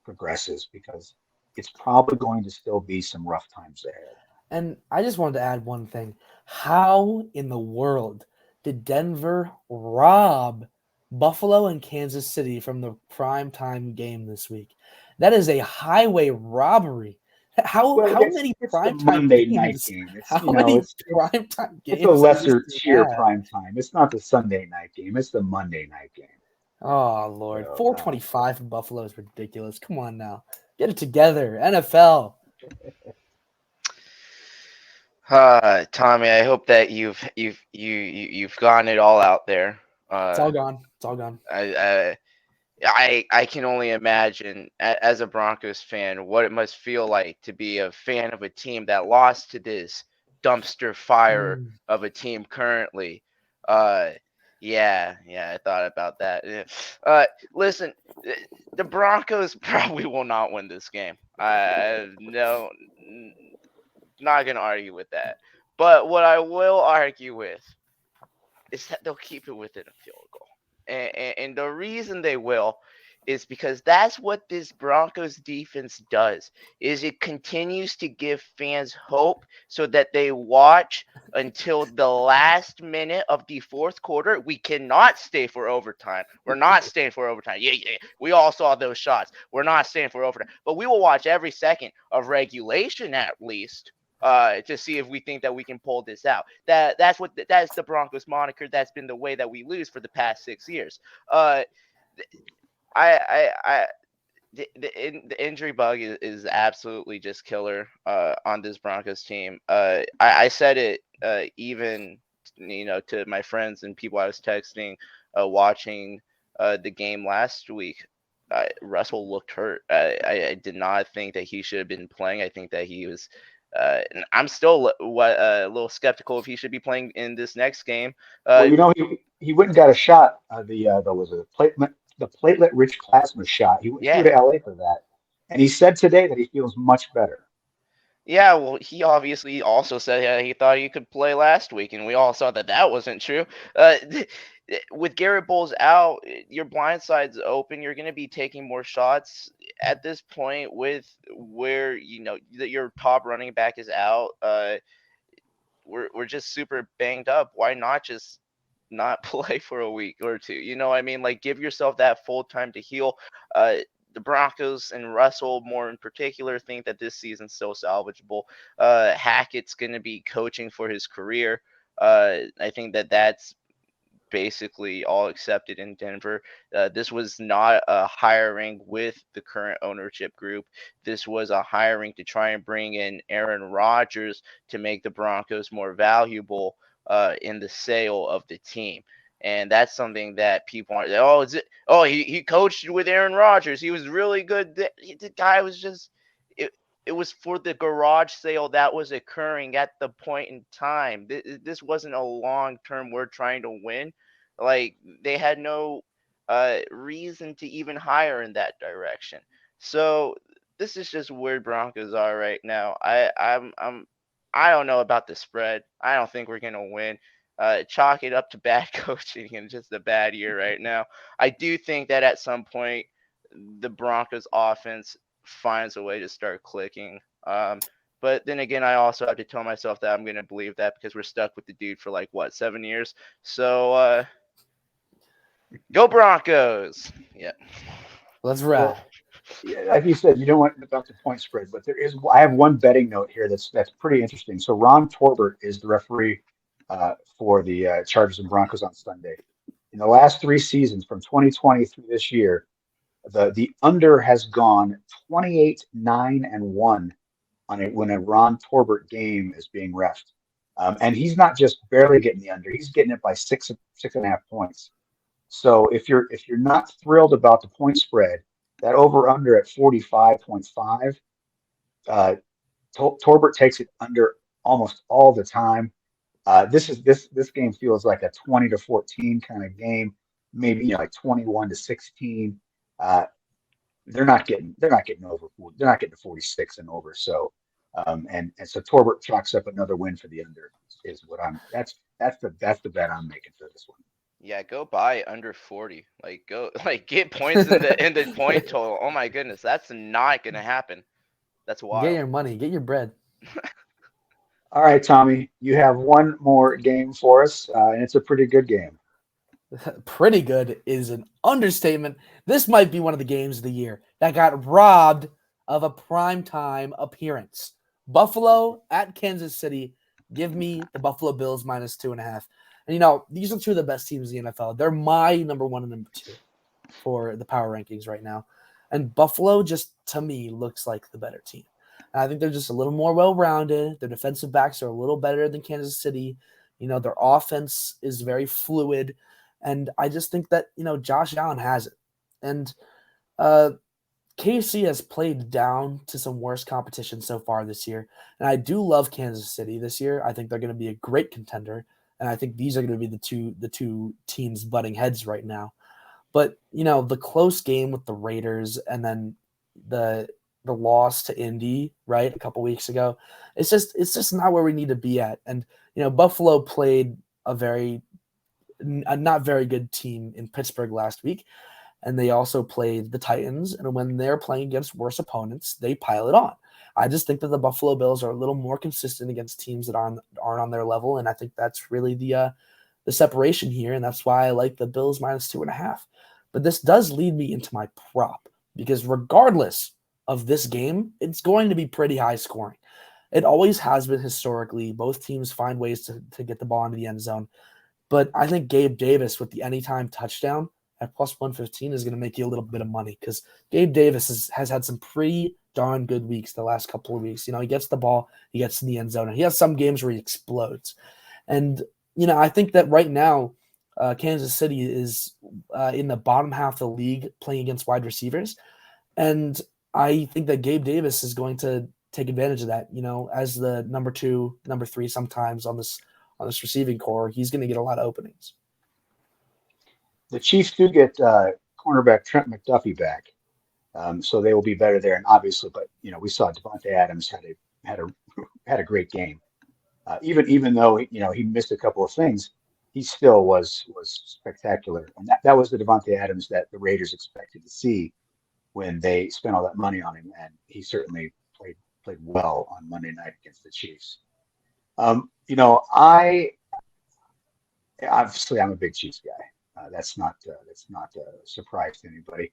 progresses, because it's probably going to still be some rough times ahead. And I just wanted to add one thing: how in the world did Denver rob Buffalo and Kansas City from the primetime game this week? That is a highway robbery. How many primetime Monday games? Night game. Primetime games? It's a lesser tier primetime. It's not the Sunday night game. It's the Monday night game. Oh Lord, 425 in Buffalo is ridiculous. Come on now, get it together, NFL. Tommy, I hope that you've gotten it all out there. It's all gone. It's all gone. I can only imagine as a Broncos fan what it must feel like to be a fan of a team that lost to this dumpster fire of a team currently. Yeah, I thought about that. Yeah. Listen, the Broncos probably will not win this game. No, not gonna argue with that. But what I will argue with is that they'll keep it within a field goal. And the reason they will is because that's what this Broncos defense does, is it continues to give fans hope so that they watch until the last minute of the fourth quarter. We cannot stay for overtime. We're not staying for overtime. Yeah. We all saw those shots. We're not staying for overtime. But we will watch every second of regulation at least. To see if we think that we can pull this out. That's the Broncos moniker. That's been the way that we lose for the past 6 years. The injury bug is absolutely just killer on this Broncos team. I said it even to my friends and people I was texting watching the game last week. Russell looked hurt. I did not think that he should have been playing. I think that he was. And I'm still a little skeptical if he should be playing in this next game. He went and got a shot. There was a platelet-rich plasma shot. He went to LA for that, and he said today that he feels much better. Yeah, well, he obviously also said he thought he could play last week, and we all saw that wasn't true. With Garrett Bowles out, your blind side's open. You're going to be taking more shots at this point with where your top running back is out. We're just super banged up. Why not just not play for a week or two? You know what I mean? Like, give yourself that full time to heal. The Broncos and Russell, more in particular, think that this season's so salvageable. Hackett's going to be coaching for his career. I think that's basically all accepted in Denver. This was not a hiring with the current ownership group. This was a hiring to try and bring in Aaron Rodgers to make the Broncos more valuable in the sale of the team. And that's something that people aren't. Oh, is it? Oh, he coached with Aaron Rodgers. He was really good. The guy was just. It was for the garage sale that was occurring at the point in time. This wasn't a long term. We're trying to win. Like, they had no reason to even hire in that direction. So this is just where Broncos are right now. I don't know about the spread. I don't think we're gonna win. Chalk it up to bad coaching and just a bad year right now. I do think that at some point the Broncos offense finds a way to start clicking. But then again, I also have to tell myself that I'm going to believe that because we're stuck with the dude for like, what, 7 years? So go Broncos. Yeah. Let's wrap. Well, yeah, like you said, you don't want about the point spread, but I have one betting note here that's pretty interesting. So Ron Torbert is the referee for the Chargers and Broncos on Sunday. In the last 3 seasons, from 2020 through this year, the under has gone 28-9-1 on it when a Ron Torbert game is being refed, and he's not just barely getting the under; he's getting it by 6.5 points. So if you're not thrilled about the point spread, that over under at 45.5, Torbert takes it under almost all the time. This game feels like a 20-14 kind of game, maybe like 21-16. They're not getting over. They're not getting to 46 and over. So, and so Torbert chalks up another win for the under. Is what that's the bet I'm making for this one. Yeah, go buy under 40. Like, go get points in the point total. Oh my goodness, that's not gonna happen. That's wild. Get your money, get your bread. All right, Tommy, you have one more game for us, and it's a pretty good game. Pretty good is an understatement. This might be one of the games of the year that got robbed of a primetime appearance. Buffalo at Kansas City. Give me the Buffalo Bills minus 2.5. And, these are two of the best teams in the NFL. They're my number 1 and number 2 for the power rankings right now. And Buffalo just, to me, looks like the better team. And I think they're just a little more well-rounded. Their defensive backs are a little better than Kansas City. Their offense is very fluid. And I just think that, Josh Allen has it. And KC has played down to some worse competition so far this year. And I do love Kansas City this year. I think they're going to be a great contender. And I think these are going to be the two teams butting heads right now. But, the close game with the Raiders and then the loss to Indy, right, a couple weeks ago, it's just not where we need to be at. And, Buffalo played a not very good team in Pittsburgh last week. And they also played the Titans. And when they're playing against worse opponents, they pile it on. I just think that the Buffalo Bills are a little more consistent against teams that aren't on their level. And I think that's really the separation here. And that's why I like the Bills minus 2.5. But this does lead me into my prop, because regardless of this game, it's going to be pretty high scoring. It always has been historically. Both teams find ways to get the ball into the end zone. But I think Gabe Davis with the anytime touchdown at plus 115 is going to make you a little bit of money, because Gabe Davis has had some pretty darn good weeks the last couple of weeks. He gets the ball, he gets in the end zone, and he has some games where he explodes. And, I think that right now Kansas City is in the bottom half of the league playing against wide receivers. And I think that Gabe Davis is going to take advantage of that, as the number 2, number 3 sometimes on this receiving core. He's going to get a lot of openings. The Chiefs do get cornerback Trent McDuffie back, so they will be better there. And obviously, but we saw Devontae Adams had a great game. Even though he missed a couple of things, he still was spectacular. And that was the Devontae Adams that the Raiders expected to see when they spent all that money on him, and he certainly played well on Monday night against the Chiefs. Obviously I'm a big Chiefs guy. That's not a surprise to anybody.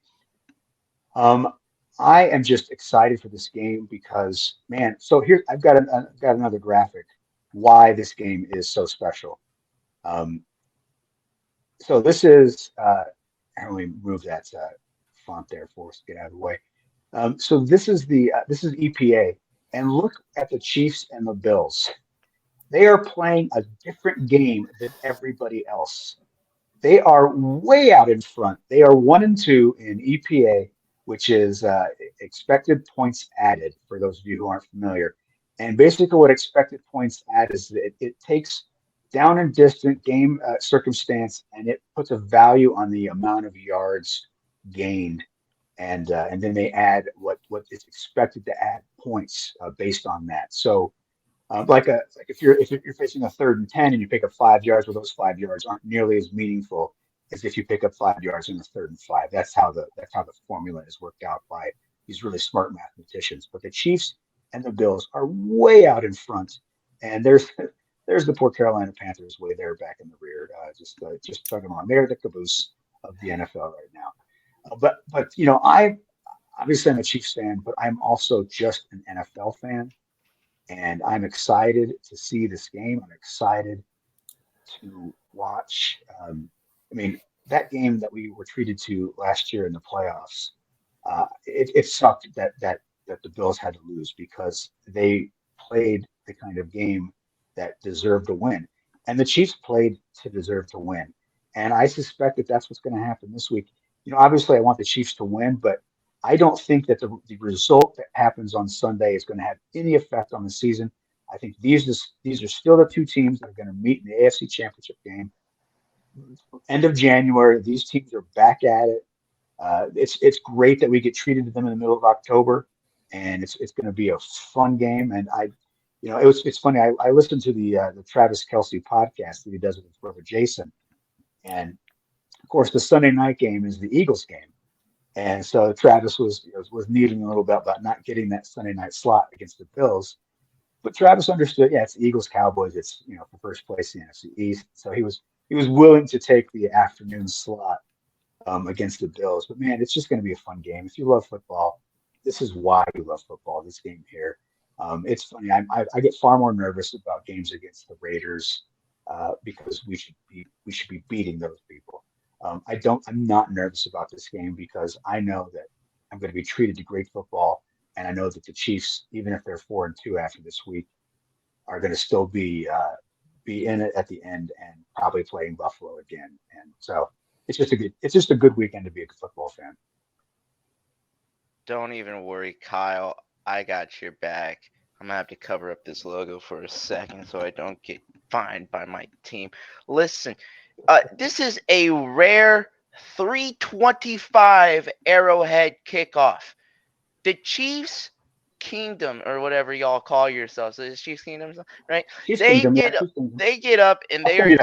I am just excited for this game because, man. So here I've got another graphic why this game is so special. So this is, let me move that font there for us to get out of the way. So this is EPA, and look at the Chiefs and the Bills. They are playing a different game than everybody else. They are way out in front. They are 1-2 in EPA, which is expected points added, for those of you who aren't familiar. And basically, what expected points add is that it takes down and distant game circumstance, and it puts a value on the amount of yards gained, and then they add what is expected to add points based on that. So like if you're facing a 3rd and 10 and you pick up 5 yards, well, those 5 yards aren't nearly as meaningful as if you pick up 5 yards in a 3rd and 5. That's how the formula is worked out by these really smart mathematicians. But the Chiefs and the Bills are way out in front, and there's the poor Carolina Panthers way there back in the rear, just tugging on. They're the caboose of the NFL right now. But I obviously I'm a Chiefs fan, but I'm also just an NFL fan. And I'm excited to see this game. I'm excited to watch. That game that we were treated to last year in the playoffs, it sucked that the Bills had to lose because they played the kind of game that deserved to win. And the Chiefs played to deserve to win. And I suspect that that's what's going to happen this week. Obviously I want the Chiefs to win, but I don't think that the result that happens on Sunday is going to have any effect on the season. I think these are still the two teams that are going to meet in the AFC Championship game. End of January, these teams are back at it. It's great that we get treated to them in the middle of October, and it's going to be a fun game. And it's funny. I listened to the Travis Kelce podcast that he does with his brother Jason, and of course the Sunday night game is the Eagles game. And so Travis was needing a little bit about not getting that Sunday night slot against the Bills. But Travis understood, it's the Eagles Cowboys. It's for first place in the NFC East. So he was willing to take the afternoon slot against the Bills. But man, it's just going to be a fun game. If you love football, this is why you love football. This game here. It's funny. I get far more nervous about games against the Raiders because we should be beating those people. I'm not nervous about this game because I know that I'm going to be treated to great football, and I know that the Chiefs, even if they're 4-2 after this week, are going to still be in it at the end and probably playing Buffalo again. And so it's just a good weekend to be a football fan. Don't even worry, Kyle. I got your back. I'm gonna have to cover up this logo for a second so I don't get fined by my team. Listen. This is a rare 3:25 Arrowhead kickoff. The Chiefs Kingdom, or whatever y'all call yourselves, the Chiefs Kingdom, right? They get up and they're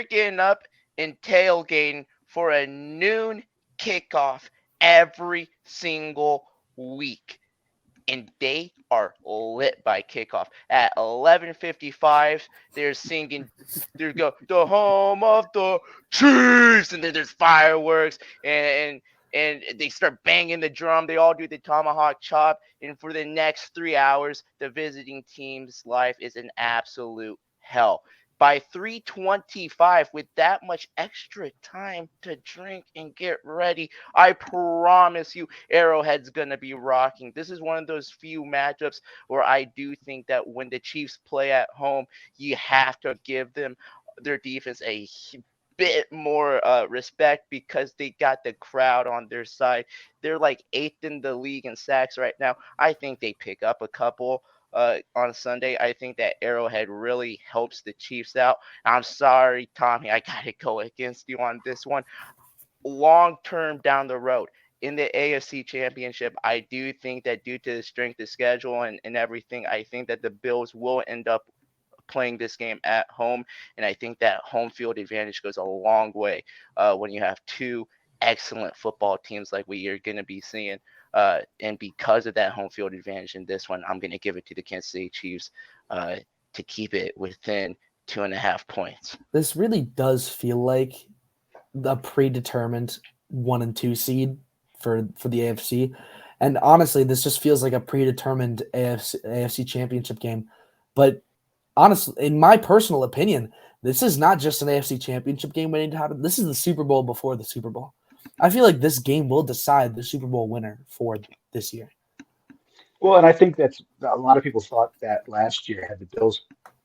getting up and tailgating for a noon kickoff every single week. And they are lit by kickoff. At 11:55, they're singing, they go, the home of the Chiefs, and then there's fireworks, and they start banging the drum. They all do the tomahawk chop, and for the next 3 hours, the visiting team's life is an absolute hell. By 3:25, with that much extra time to drink and get ready, I promise you, Arrowhead's going to be rocking. This is one of those few matchups where I do think that when the Chiefs play at home, you have to give them their defense a bit more respect because they got the crowd on their side. They're like 8th in the league in sacks right now. I think they pick up a couple on Sunday. I think that Arrowhead really helps the Chiefs out. I'm sorry, Tommy, I gotta go against you on this one. Long term down the road in the AFC Championship, I do think that due to the strength of schedule and everything, I think that the Bills will end up playing this game at home, and I think that home field advantage goes a long way when you have two excellent football teams like we are going to be seeing. And because of that home field advantage in this one, I'm going to give it to the Kansas City Chiefs to keep it within 2.5 points. This really does feel like a predetermined 1 and 2 seed for the AFC. And honestly, this just feels like a predetermined AFC championship game. But honestly, in my personal opinion, this is not just an AFC Championship game waiting to happen. This is the Super Bowl before the Super Bowl. I feel like this game will decide the Super Bowl winner for this year. Well, and I think that's a lot of people thought that last year had the Bills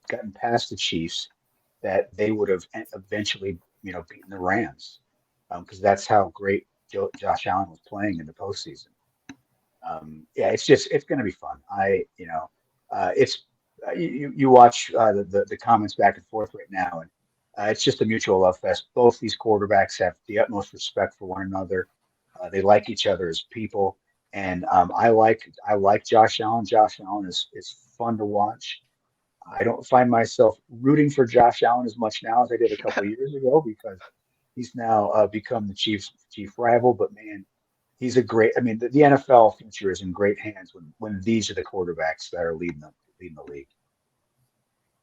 gotten past the Chiefs, that they would have eventually, beaten the Rams, because that's how great Josh Allen was playing in the postseason. Yeah, it's going to be fun. You watch the comments back and forth right now, and it's just a mutual love fest. Both these quarterbacks have the utmost respect for one another. They like each other as people, and I like Josh Allen. Josh Allen is fun to watch. I don't find myself rooting for Josh Allen as much now as I did a couple of years ago, because he's now become the Chiefs' chief rival. But man, he's a great. I mean, the NFL future is in great hands when these are the quarterbacks that are leading the league.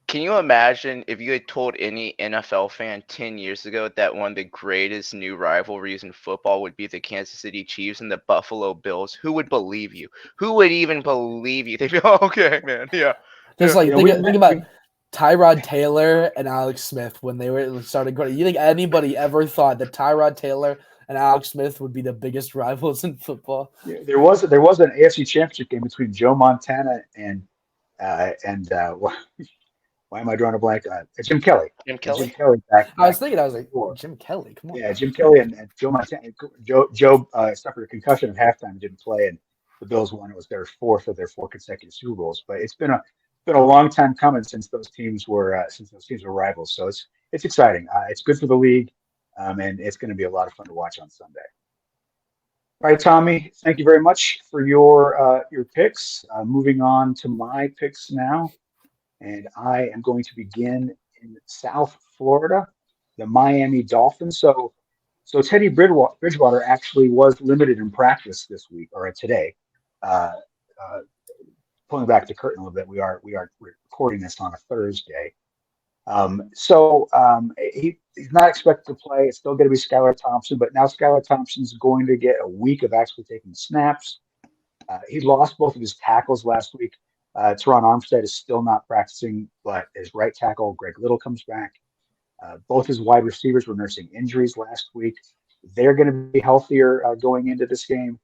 Can you imagine if you had told any NFL fan 10 years ago that one of the greatest new rivalries in football would be the Kansas City Chiefs and the Buffalo Bills? Who would believe you? Who would even believe you? They'd be, oh, okay, man, yeah. Just like think about Tyrod Taylor and Alex Smith when they started growing. You think anybody ever thought that Tyrod Taylor and Alex Smith would be the biggest rivals in football? Yeah, there was an AFC Championship game between Joe Montana and why am I drawing a blank? Jim Kelly. Jim Kelly. Jim Kelly back I was like, before. Jim Kelly, come on. Yeah, Jim Kelly and Joe Montana. Joe suffered a concussion at halftime and didn't play, and the Bills won. It was their fourth of their 4 consecutive Super Bowls. But it's been a long time coming since those teams were rivals. So it's exciting. It's good for the league, and it's going to be a lot of fun to watch on Sunday. All right, Tommy, thank you very much for your picks. Moving on to my picks now. And I am going to begin in South Florida, the Miami Dolphins. So Teddy Bridgewater actually was limited in practice this week or today. Pulling back the curtain a little bit, we are recording this on a Thursday. He's not expected to play. It's still going to be Skylar Thompson, but now Skylar Thompson's going to get a week of actually taking snaps. He lost both of his tackles last week. Teron Armstead is still not practicing, but his right tackle, Greg Little, comes back. Both his wide receivers were nursing injuries last week. They're going to be healthier going into this game.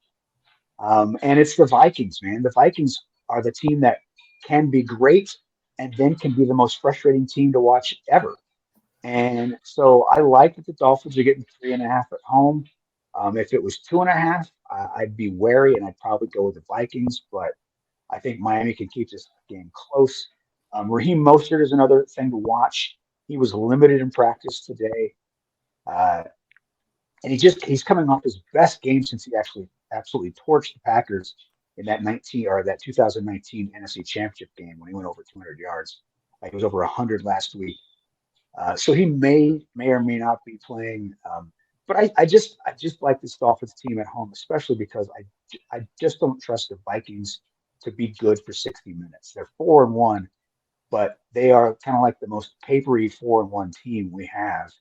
And it's the Vikings, man. The Vikings are the team that can be great and then can be the most frustrating team to watch ever. And so I like that the Dolphins are getting 3.5 at home. If it was 2.5, I'd be wary and I'd probably go with the Vikings, but I think Miami can keep this game close. Raheem Mostert is another thing to watch. He was limited in practice today. And he's coming off his best game since he actually absolutely torched the Packers in that 2019 NFC Championship game when he went over 200 yards. He was over 100 last week. So he may or may not be playing. But I just like this Dolphins team at home, especially because I just don't trust the Vikings to be good for 60 minutes. They're 4-1, but they are kind of like the most papery 4-1 team we have.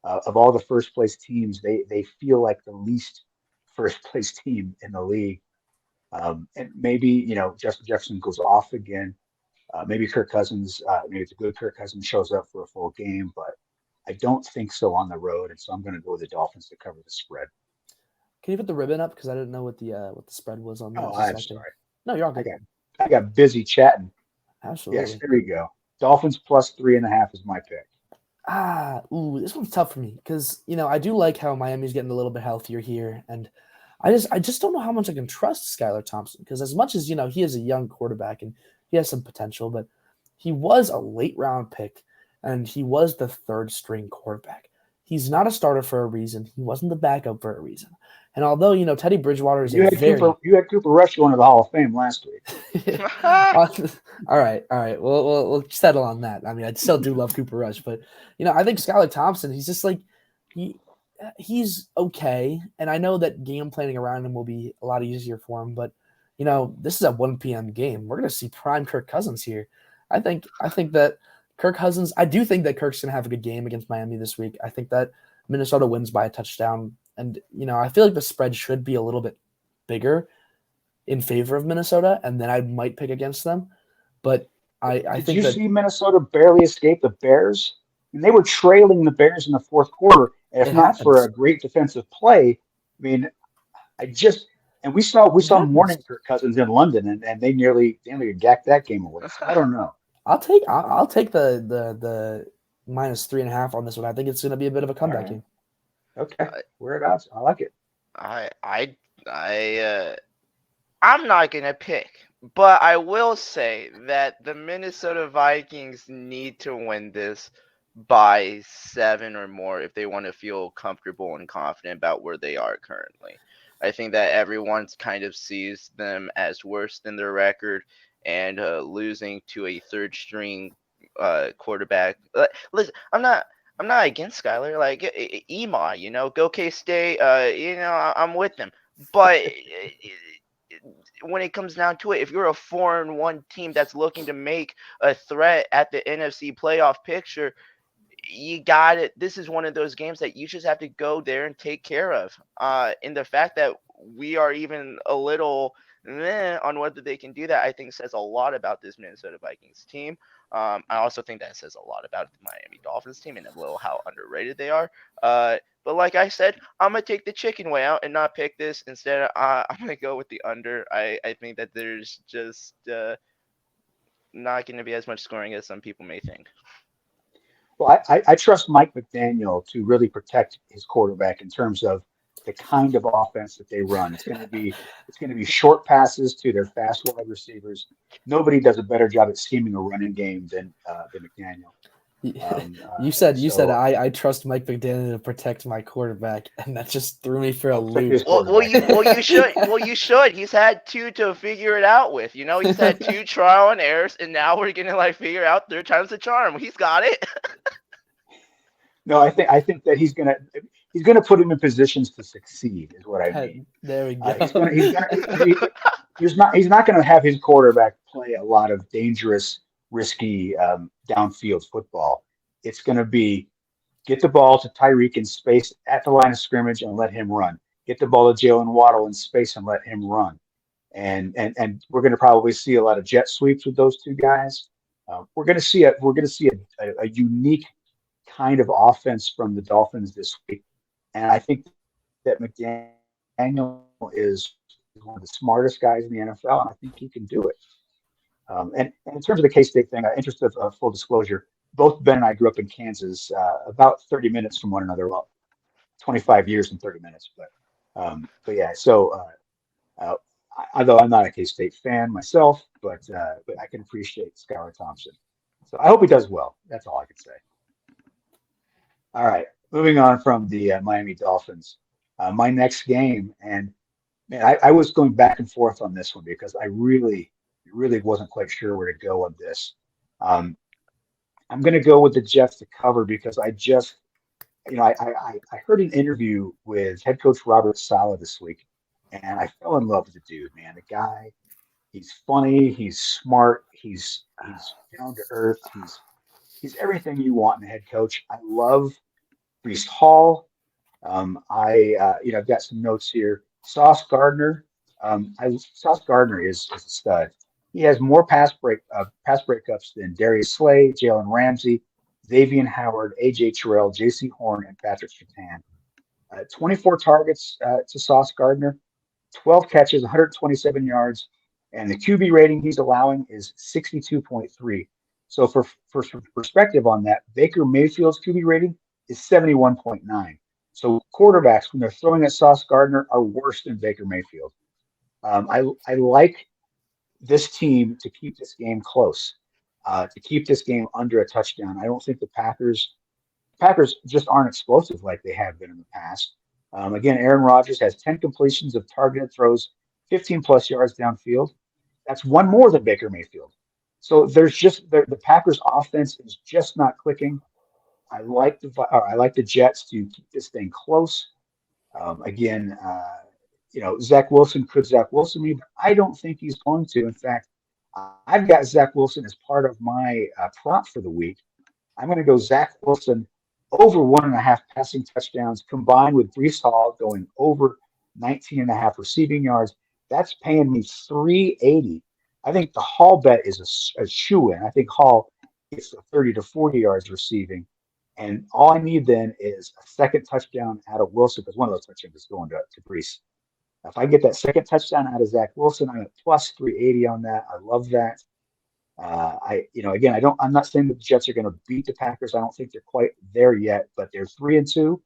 Of all the first place teams, they feel like the least first place team in the league. And maybe, Justin Jefferson goes off again. Maybe Kirk Cousins, maybe it's a good Kirk Cousins shows up for a full game, but I don't think so on the road. And so I'm going to go with the Dolphins to cover the spread. Can you put the ribbon up? Because I didn't know what the spread was on that. Oh, I'm sorry. No, you're all good. I got busy chatting. Absolutely. Yes, there we go. Dolphins plus 3.5 is my pick. This one's tough for me because, I do like how Miami's getting a little bit healthier here. And I just don't know how much I can trust Skylar Thompson because as much as, he is a young quarterback and he has some potential, but he was a late round pick and he was the third string quarterback. He's not a starter for a reason. He wasn't the backup for a reason. And although, Teddy Bridgewater is you had Cooper Rush going to the Hall of Fame last week. All right. We'll settle on that. I mean, I still do love Cooper Rush, but, I think Skylar Thompson, he's just like he's okay. And I know that game planning around him will be a lot easier for him, but, this is a 1 p.m. game. We're going to see prime Kirk Cousins here. I think that Kirk Cousins, I do think that Kirk's going to have a good game against Miami this week. I think that Minnesota wins by a touchdown. And, I feel like the spread should be a little bit bigger in favor of Minnesota, and then I might pick against them. But I think Did you see Minnesota barely escape the Bears? And they were trailing the Bears in the fourth quarter. And if It not for happens. a great defensive play, I mean, we saw happens. morning Kirk Cousins in London, and they nearly gacked that game away. So I don't know. I'll take the -3.5 on this one. I think it's going to be a bit of a comeback All right. game. Okay, whereabouts? I like it. I'm not gonna pick, but I will say that the Minnesota Vikings need to win this by 7 or more if they want to feel comfortable and confident about where they are currently. I think that everyone's kind of sees them as worse than their record, and losing to a third string quarterback. Listen, I'm not against Skyler. Like EMA, go K-State. I'm with them. But when it comes down to it, if you're a 4-1 team that's looking to make a threat at the NFC playoff picture, you got it. This is one of those games that you just have to go there and take care of. And the fact that we are even a little on whether they can do that, I think says a lot about this Minnesota Vikings team. I also think that says a lot about the Miami Dolphins team and a little how underrated they are. But like I said, I'm going to take the chicken way out and not pick this. Instead, I'm going to go with the under. I think that there's just not going to be as much scoring as some people may think. Well, I trust Mike McDaniel to really protect his quarterback in terms of the kind of offense that they run. It's going to be short passes to their fast wide receivers. Nobody does a better job at scheming a running game than McDaniel. You said I trust Mike McDaniel to protect my quarterback, and that just threw me for a loop. You should. He's had 2 to figure it out with. He's had 2 trial and errors, and now we're gonna figure out 3rd time's the charm. He's got it. No, I think that he's gonna put him in positions to succeed. Is what I mean. There we go. He's not gonna have his quarterback play a lot of dangerous, risky downfield football. It's going to be get the ball to Tyreek in space at the line of scrimmage and let him run. Get the ball to Jalen Waddle in space and let him run. And we're going to probably see a lot of jet sweeps with those 2 guys. We're going to see a unique kind of offense from the Dolphins this week, and I think that McDaniel is one of the smartest guys in the NFL, and I think he can do it. And in terms of the K-State thing, interest of full disclosure, both Ben and I grew up in Kansas, about 30 minutes from one another. Well, 25 years and 30 minutes. But yeah, so although I'm not a K-State fan myself, but I can appreciate Skylar Thompson. So I hope he does well. That's all I can say. All right, moving on from the Miami Dolphins. My next game, and man, I was going back and forth on this one because I really wasn't quite sure where to go on this. I'm going to go with the Jets to cover because I heard an interview with head coach Robert Saleh this week, and I fell in love with the dude, man. The guy, he's funny, he's smart, he's down to earth, he's everything you want in a head coach. I love Breece Hall. I've got some notes here. Sauce Gardner. Sauce Gardner is a stud. He has more pass breakups than Darius Slay, Jalen Ramsey, Xavier Howard, A.J. Terrell, J.C. Horn, and Patrick Surtain. 24 targets to Sauce Gardner, 12 catches, 127 yards, and the QB rating he's allowing is 62.3. So for perspective on that, Baker Mayfield's QB rating is 71.9. So quarterbacks, when they're throwing at Sauce Gardner, are worse than Baker Mayfield. I like this team to keep this game close, to keep this game under a touchdown. I don't think the Packers just aren't explosive like they have been in the past. Again, Aaron Rodgers has 10 completions of targeted throws, 15 plus yards downfield. That's one more than Baker Mayfield. So the Packers offense is just not clicking. I like the Jets to keep this thing close. Zach Wilson could Zach Wilson me, but I don't think he's going to. In fact, I've got Zach Wilson as part of my prop for the week. I'm going to go Zach Wilson over 1.5 passing touchdowns combined with Breece Hall going over 19.5 receiving yards. That's paying me $380. I think the Hall bet is a shoe-in. I think Hall gets 30 to 40 yards receiving. And all I need then is a second touchdown out of Wilson, because one of those touchdowns is going to Brees. If I get that second touchdown out of Zach Wilson, I'm at plus 380 on that. I love that. Again, I'm not saying that the Jets are going to beat the Packers. I don't think they're quite there yet, but they're 3-2.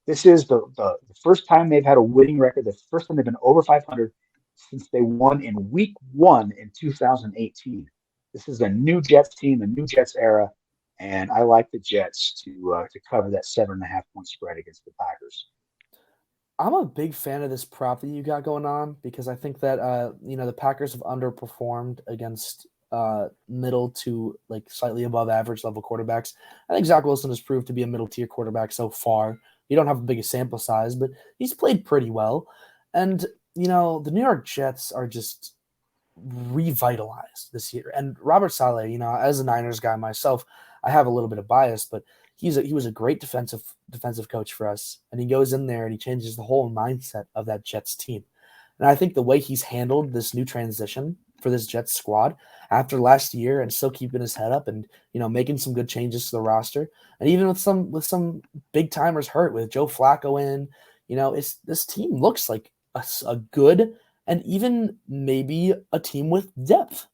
This is the first time they've had a winning record. The first time they've been over 500 since they won in Week 1 in 2018. This is a new Jets team, a new Jets era, and I like the Jets to cover that 7.5 point spread against the Packers. I'm a big fan of this prop that you got going on because I think that the Packers have underperformed against middle to like slightly above average level quarterbacks. I think Zach Wilson has proved to be a middle tier quarterback so far. You don't have the biggest sample size, but he's played pretty well. And the New York Jets are just revitalized this year. And Robert Saleh, as a Niners guy myself, I have a little bit of bias, but he was a great defensive coach for us. And he goes in there and he changes the whole mindset of that Jets team. And I think the way he's handled this new transition for this Jets squad after last year and still keeping his head up and making some good changes to the roster, and even with some big timers hurt with Joe Flacco in, this team looks like a good and even maybe a team with depth.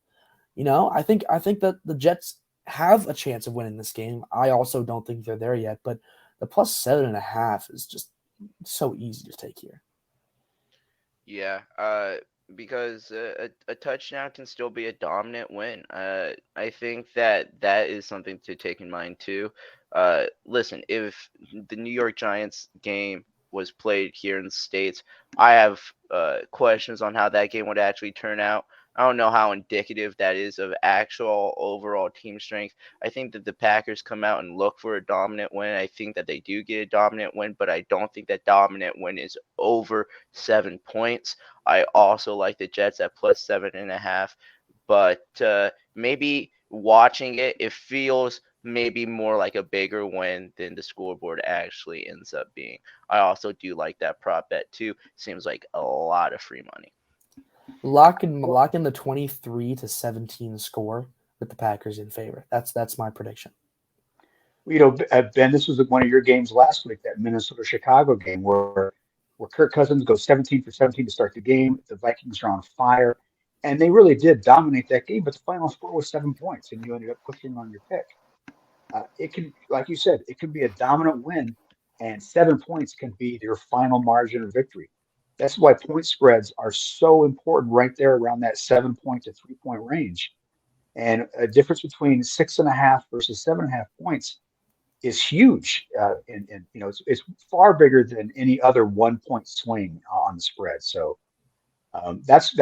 I think that the Jets have a chance of winning this game. I also don't think they're there yet, but the plus 7.5 is just so easy to take here. Yeah, because a touchdown can still be a dominant win. I think that is something to take in mind too. Listen, if the New York Giants game was played here in the States, I have questions on how that game would actually turn out. I don't know how indicative that is of actual overall team strength. I think that the Packers come out and look for a dominant win. I think that they do get a dominant win, but I don't think that dominant win is over 7 points. I also like the Jets at plus 7.5, but maybe watching it feels maybe more like a bigger win than the scoreboard actually ends up being. I also do like that prop bet too. Seems like a lot of free money. Lock in the 23-17 score with the Packers in favor. That's my prediction. Ben, this was one of your games last week, that Minnesota-Chicago game where Kirk Cousins goes 17 for 17 to start the game. The Vikings are on fire, and they really did dominate that game, but the final score was 7 points, and you ended up pushing on your pick. It can, like you said, it can be a dominant win, and 7 points can be your final margin of victory. That's why point spreads are so important right there around that 7 point to 3 point range. And a difference between 6.5 versus 7.5 points is huge. It's far bigger than any other 1 point swing on the spread. So that's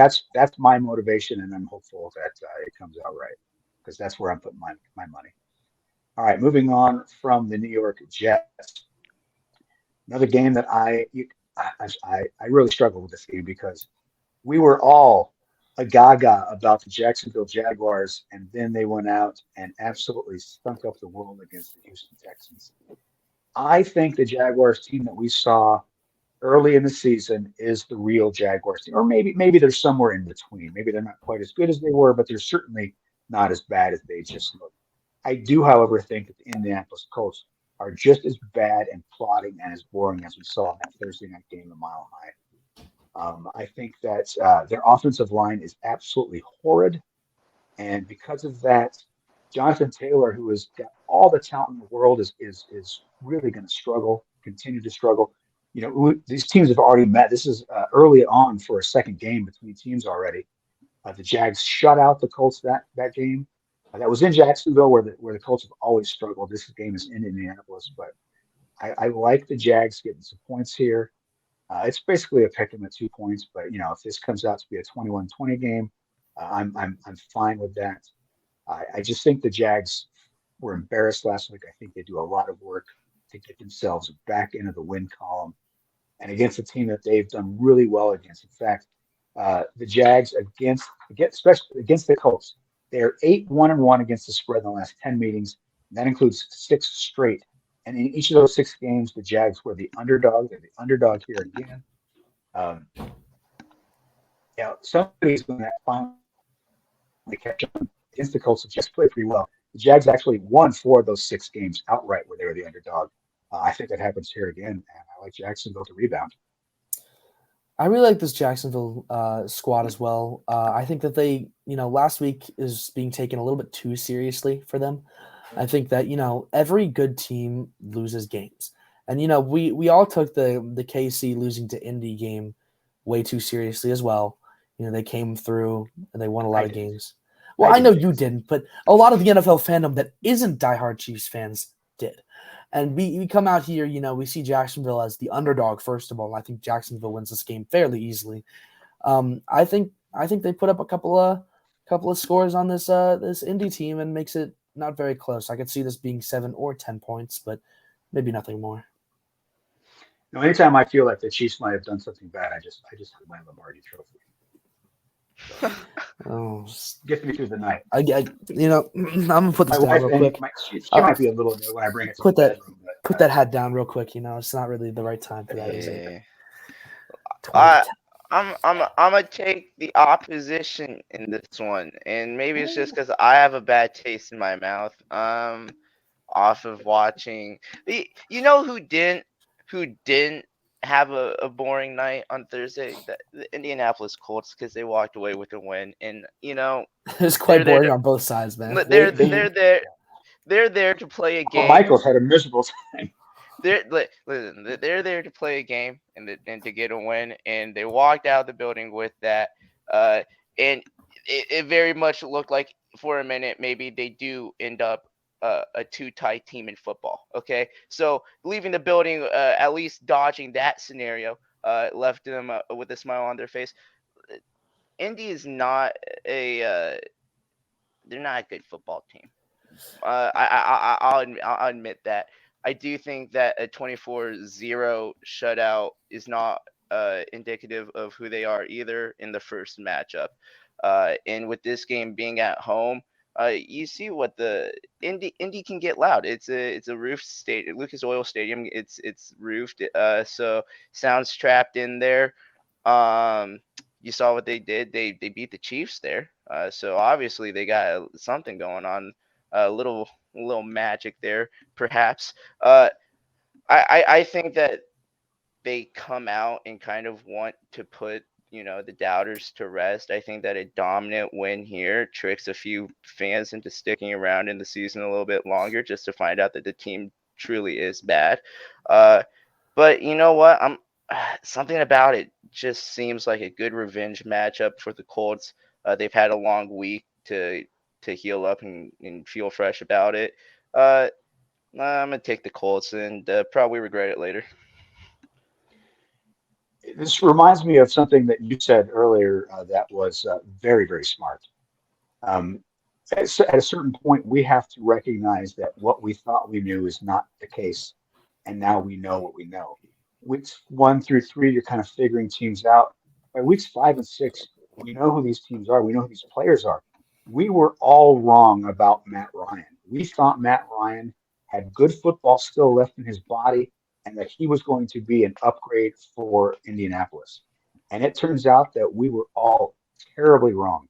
my motivation, and I'm hopeful that it comes out right, because that's where I'm putting my money. All right, moving on from the New York Jets. Another game that I really struggled with this game because we were all gaga about the Jacksonville Jaguars, and then they went out and absolutely stunk up the world against the Houston Texans. I think the Jaguars team that we saw early in the season is the real Jaguars team, or maybe they're somewhere in between. Maybe they're not quite as good as they were, but they're certainly not as bad as they just looked. I do, however, think that the Indianapolis Colts are just as bad and plodding and as boring as we saw in that Thursday night game a Mile High. I think that their offensive line is absolutely horrid. And because of that, Jonathan Taylor, who has got all the talent in the world, is really going to continue to struggle. These teams have already met. This is early on for a second game between teams already. The Jags shut out the Colts that game. That was in Jacksonville, where the Colts have always struggled. This game is in Indianapolis, but I like the Jags getting some points here. It's basically a pick 'em at 2 points, but if this comes out to be a 21-20 game, I'm fine with that. I just think the Jags were embarrassed last week. I think they do a lot of work to get themselves back into the win column, and against a team that they've done really well against. In fact, the Jags especially against the Colts, they're 8-1-1 against the spread in the last 10 meetings. And that includes 6 straight. And in each of those 6 games, the Jags were the underdog. They're the underdog here again. Somebody's going to finally catch on against the Colts. The Jets play pretty well. The Jags actually won 4 of those 6 games outright where they were the underdog. I think that happens here again, and I like Jacksonville to rebound. I really like this Jacksonville squad as well. I think that they, last week is being taken a little bit too seriously for them. I think that, every good team loses games. And, we all took the KC losing to Indy game way too seriously as well. They came through and they won a lot of games. Well, I know you didn't, but a lot of the NFL fandom that isn't diehard Chiefs fans did. And we come out here, we see Jacksonville as the underdog, first of all. I think Jacksonville wins this game fairly easily. I think they put up a couple of scores on this Indy team and makes it not very close. I could see this being 7 or 10 points, but maybe nothing more. Anytime I feel like the Chiefs might have done something bad, I just have my Lombardi trophy. Oh, Get me through the night. I'm gonna put this down real quick. She might be a little bit when I bring it to Put the that bedroom, put that hat down real quick. It's not really the right time for that, is it? I'm gonna take the opposition in this one, and maybe it's just because I have a bad taste in my mouth. Off of watching who didn't have a boring night on Thursday, the Indianapolis Colts, because they walked away with a win, and it's quite boring on both sides, man. They're there to play a game. Michael's had a miserable time. They're there to play a game and to get a win, and they walked out of the building with that. And it very much looked like for a minute maybe they do end up a 2-tie team in football. Okay, so leaving the building, at least dodging that scenario, left them with a smile on their face. Indy is not they're not a good football team. I'll admit that. I do think that a 24-0 shutout is not indicative of who they are either in the first matchup. And with this game being at home, you see what the Indy can get loud. It's a roofed stadium, Lucas Oil Stadium. It's roofed, so sound's trapped in there. You saw what they did. They beat the Chiefs there. So obviously they got something going on. A little magic there, perhaps. I think that they come out and kind of want to put the doubters to rest. I think that a dominant win here tricks a few fans into sticking around in the season a little bit longer just to find out that the team truly is bad. But you know what? Something about it just seems like a good revenge matchup for the Colts. They've had a long week to heal up and feel fresh about it. I'm gonna take the Colts and probably regret it later. This reminds me of something that you said earlier that was very, very smart. At a certain point, we have to recognize that what we thought we knew is not the case, and now we know what we know. Weeks 1 through 3, you're kind of figuring teams out. By weeks 5 and 6, we know who these teams are. We know who these players are. We were all wrong about Matt Ryan. We thought Matt Ryan had good football still left in his body and that he was going to be an upgrade for Indianapolis. And it turns out that we were all terribly wrong.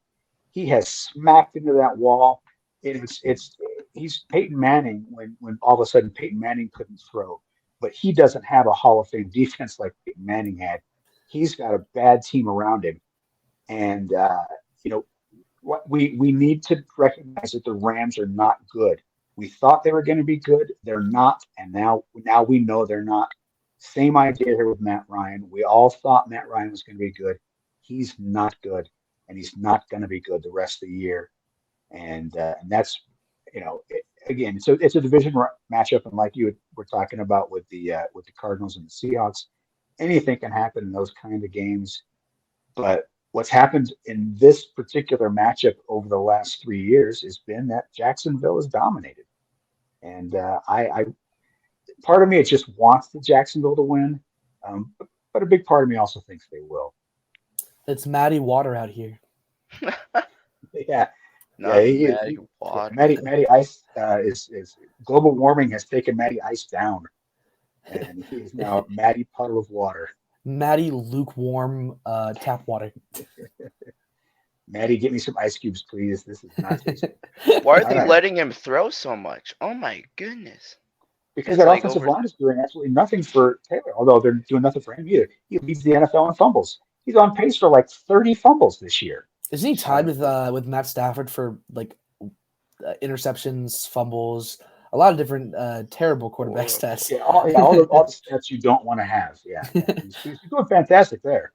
He has smacked into that wall. He's Peyton Manning when all of a sudden Peyton Manning couldn't throw. But he doesn't have a Hall of Fame defense like Peyton Manning had. He's got a bad team around him. And, what we need to recognize that the Rams are not good. We thought they were going to be good. They're not. And now we know they're not. Same idea here with Matt Ryan. We all thought Matt Ryan was going to be good. He's not good. And he's not going to be good the rest of the year. And that's, again, so it's a division matchup. And like you were talking about with the Cardinals and the Seahawks, anything can happen in those kind of games. But what's happened in this particular matchup over the last 3 years has been that Jacksonville is dominated. And I part of me, it just wants the Jacksonville to win. But a big part of me also thinks they will. It's Matty Water out here. Yeah. Water. Matty Ice is global warming has taken Matty Ice down. And he is now Matty Puddle of Water. Matty lukewarm tap water. Maddie, get me some ice cubes, please. This is not tasty. Why are All they right. letting him throw so much? Oh my goodness. Because It's that like offensive over. line is doing absolutely nothing for Taylor, although they're doing nothing for him either. He leads the NFL in fumbles. He's on pace for like 30 fumbles this year. Isn't he tied with Matt Stafford for like interceptions, fumbles, a lot of different terrible quarterback stats? Yeah, all the stats you don't want to have. Yeah. He's doing fantastic there.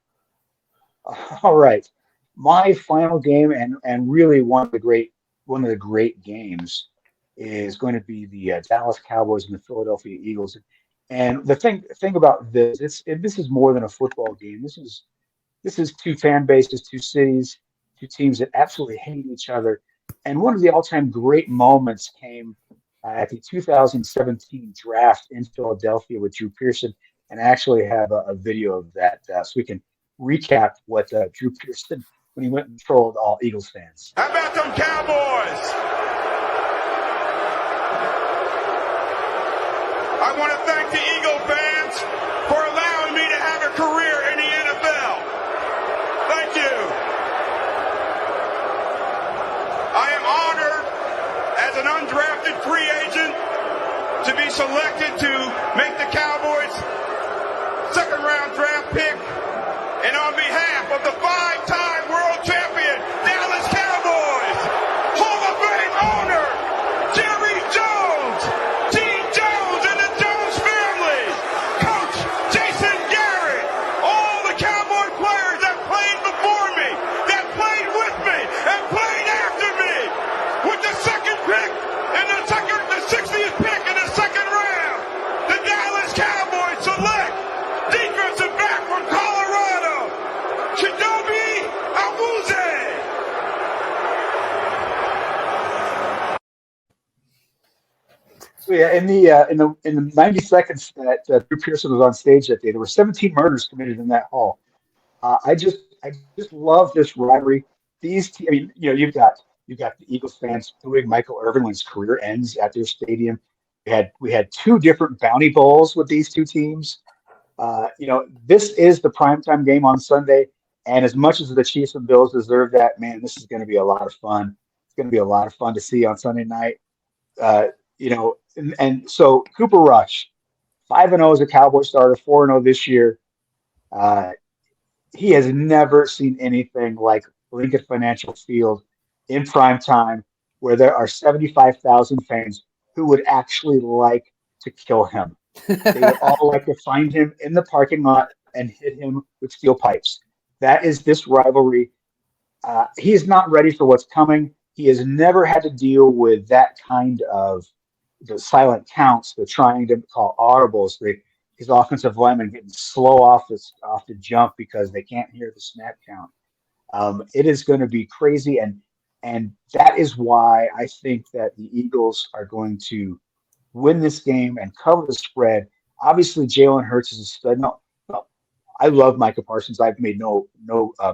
All right. My final game and really one of the great games is going to be the Dallas Cowboys and the Philadelphia Eagles. And the thing about this is more than a football game. This is two fan bases, two cities, two teams that absolutely hate each other. And one of the all-time great moments came at the 2017 draft in Philadelphia with Drew Pearson. And I actually have a video of that so we can recap what Drew Pearson when he went and trolled all Eagles fans. How about them Cowboys? I want to thank the Eagle fans for allowing me to have a career in the NFL. Thank you. I am honored as an undrafted free agent to be selected to make the Cowboys second-round draft pick. And on behalf of the five-time world champion Dallas Cowboys, Hall of Fame owner Jerry Jones, Gene Jones and the Jones family, Coach Jason Garrett, all the Cowboy players that played before me, that played with me, and played after me, with the second pick and the 60th pick in the second round, the Dallas Cowboys select defensive back from Colorado, Chidobe Awuzie. So yeah, in the 90 seconds that Drew Pearson was on stage that day, there were 17 murders committed in that hall. I just love this rivalry. I mean, you've got the Eagles fans booing Michael Irvin when his career ends at their stadium. We had two different bounty bowls with these two teams. This is the primetime game on Sunday, and as much as the Chiefs and Bills deserve that, man, this is going to be a lot of fun. It's going to be a lot of fun to see on Sunday night. And so Cooper Rush, 5-0 as a Cowboy starter, 4-0 this year. He has never seen anything like Lincoln Financial Field in prime time, where there are 75,000 fans who would actually like to kill him. They would all like to find him in the parking lot and hit him with steel pipes. That is this rivalry. He is not ready for what's coming. He has never had to deal with that kind of the silent counts, the trying to call audibles, his offensive linemen getting slow off the jump because they can't hear the snap count. It is going to be crazy, and that is why I think that the Eagles are going to win this game and cover the spread. Obviously, Jalen Hurts is a stud. No, I love Micah Parsons. I've made no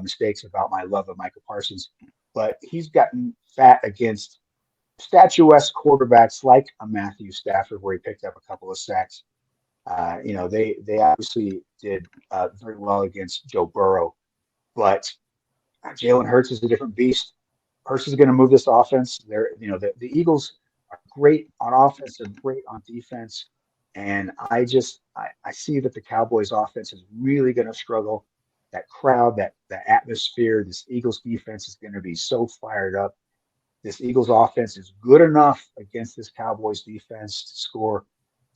mistakes about my love of Micah Parsons, but he's gotten fat against statuesque quarterbacks like a Matthew Stafford, where he picked up a couple of sacks. They obviously did very well against Joe Burrow, but Jalen Hurts is a different beast. Hurts is going to move this offense. The Eagles are great on offense and great on defense, and I see that the Cowboys offense is really going to struggle. That crowd, that atmosphere, this Eagles defense is going to be so fired up. This Eagles offense is good enough against this Cowboys defense to score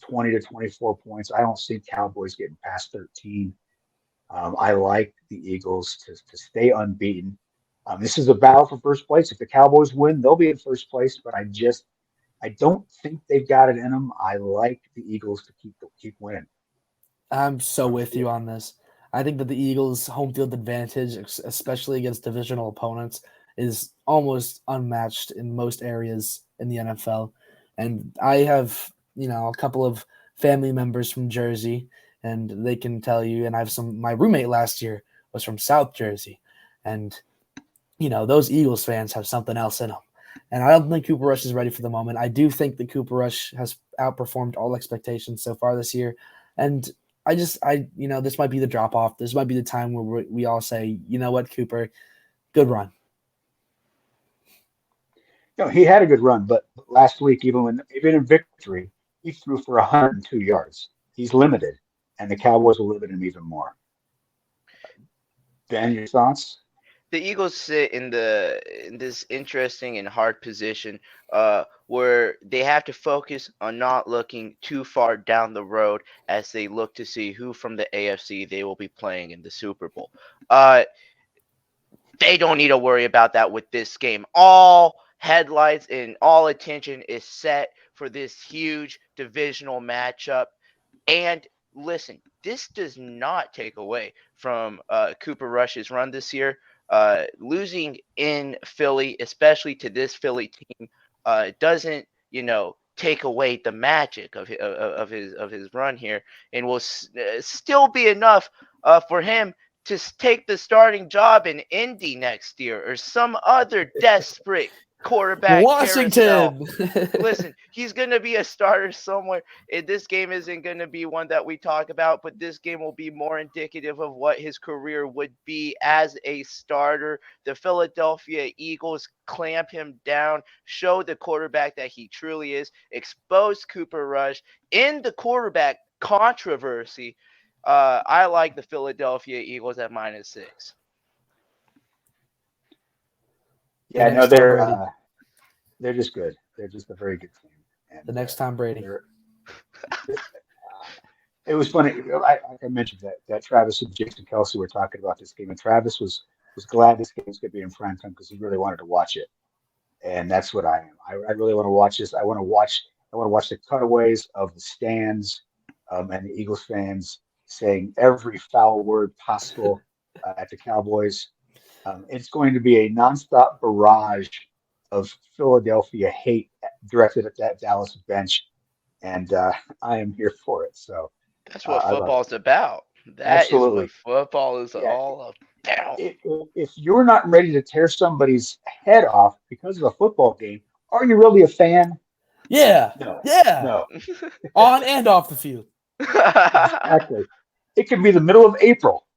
20 to 24 points. I don't see Cowboys getting past 13. I like the Eagles to stay unbeaten. This is a battle for first place. If the Cowboys win, they'll be in first place, but I don't think they've got it in them. I like the Eagles to keep winning. I'm so with you on this. I think that the Eagles' home field advantage, especially against divisional opponents, is almost unmatched in most areas in the NFL. And I have, a couple of family members from Jersey, and they can tell you, and I have my roommate last year was from South Jersey. And, those Eagles fans have something else in them. And I don't think Cooper Rush is ready for the moment. I do think that Cooper Rush has outperformed all expectations so far this year. And this might be the drop off. This might be the time where we all say, you know what, Cooper, good run. No, he had a good run, but last week, even in victory, he threw for 102 yards. He's limited, and the Cowboys will limit him even more. Dan, your thoughts? The Eagles sit in this interesting and hard position where they have to focus on not looking too far down the road as they look to see who from the AFC they will be playing in the Super Bowl. They don't need to worry about that with this game. All headlights and all attention is set for this huge divisional matchup. And listen, this does not take away from Cooper Rush's run this year. Losing in Philly, especially to this Philly team, doesn't take away the magic of his run here, and will still be enough for him to take the starting job in Indy next year or some other desperate quarterback Washington. Listen, he's going to be a starter somewhere. This game isn't going to be one that we talk about, but this game will be more indicative of what his career would be as a starter. The Philadelphia Eagles clamp him down, show the quarterback that he truly is, expose Cooper Rush in the quarterback controversy. I like the Philadelphia Eagles at -6. Yeah, no, they're just good. They're just a very good team. And, the next time Brady. It was funny. I mentioned that Travis and Jason Kelsey were talking about this game, and Travis was glad this game was going to be in prime time because he really wanted to watch it, and that's what I am. I really want to watch this. I want to watch the cutaways of the stands and the Eagles fans saying every foul word possible at the Cowboys. It's going to be a nonstop barrage of Philadelphia hate directed at that Dallas bench, and I am here for it. So that's what football's about. Absolutely. Is what football is all about. If you're not ready to tear somebody's head off because of a football game, are you really a fan? Yeah. No. Yeah. No. On and off the field. Exactly. It could be the middle of April.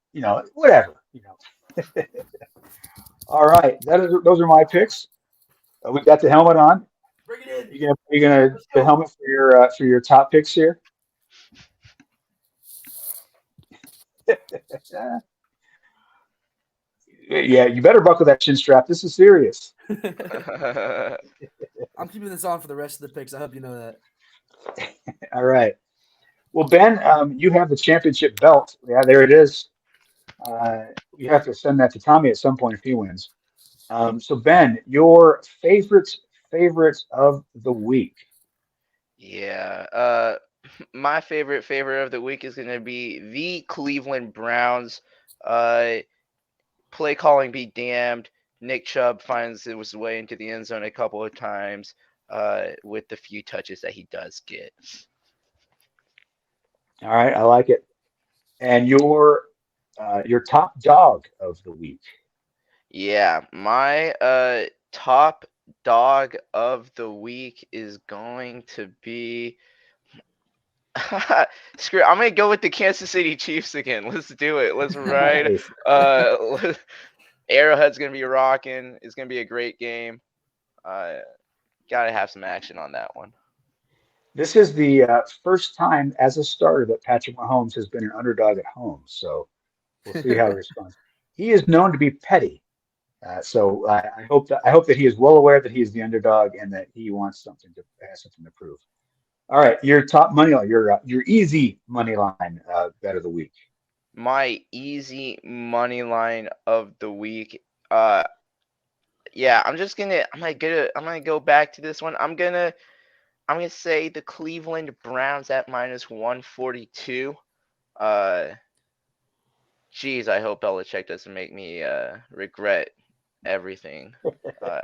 Whatever. All right. Those are my picks. We got the helmet on. Bring it in. You gonna the helmet for your top picks here? Yeah, you better buckle that chin strap. This is serious. I'm keeping this on for the rest of the picks. I hope you know that. All right. Well, Ben, you have the championship belt. Yeah, there it is. You have to send that to Tommy at some point if he wins. So, Ben, your favorite of the week. Yeah. My favorite of the week is going to be the Cleveland Browns. Play calling be damned. Nick Chubb finds his way into the end zone a couple of times with the few touches that he does get. All right, I like it. And your top dog of the week. Yeah, my top dog of the week is going to be screw. I'm gonna go with the Kansas City Chiefs again. Let's do it. Let's ride. Arrowhead's gonna be rocking. It's gonna be a great game. Gotta have some action on that one. This is the first time as a starter that Patrick Mahomes has been an underdog at home. So we'll see how he responds. He is known to be petty. So I hope that he is well aware that he is the underdog and that he wants something to prove. All right, your top money line, your easy money line bet of the week. My easy money line of the week. Yeah, I'm gonna go back to this one. I'm gonna say the Cleveland Browns at -142. Geez, I hope Belichick doesn't make me regret everything,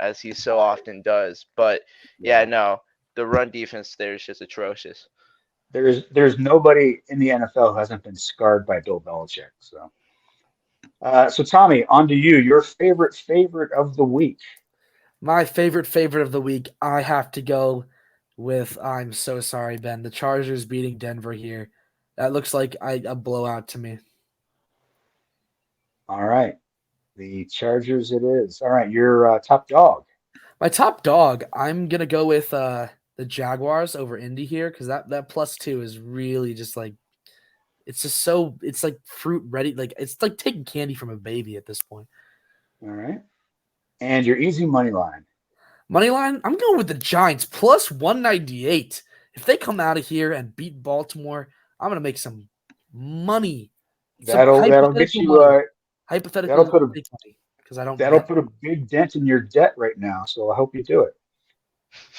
as he so often does. But yeah, no, the run defense there is just atrocious. There's nobody in the NFL who hasn't been scarred by Bill Belichick. So Tommy, on to you. Your favorite of the week. My favorite of the week, I have to go with, I'm so sorry, Ben, the Chargers beating Denver here. That looks like a blowout to me. All right. The Chargers it is. All right, your top dog. My top dog, I'm gonna go with the Jaguars over Indy here because that +2 is really just like it's just so it's like fruit ready, like it's like taking candy from a baby at this point. All right. And your easy money line. Money line, I'm going with the Giants +198. If they come out of here and beat Baltimore, I'm gonna make some money. That'll get you. Hypothetically, That'll put a money because I don't. that'll put a big dent in your debt right now. So I hope you do it.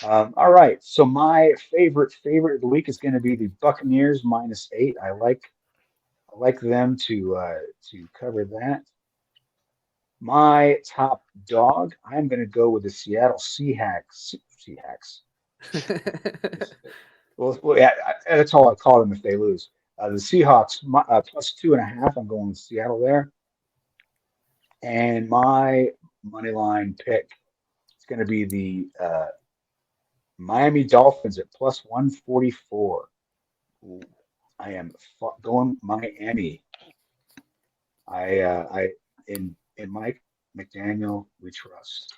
All right. So my favorite of the week is going to be the Buccaneers -8. I like them to cover that. My top dog, I'm going to go with the Seattle Seahawks. Well, yeah, that's all I call them if they lose. The Seahawks +2.5. I'm going with Seattle there. And my money line pick is going to be the Miami Dolphins at +144. Ooh, I am going Miami. In Mike McDaniel we trust.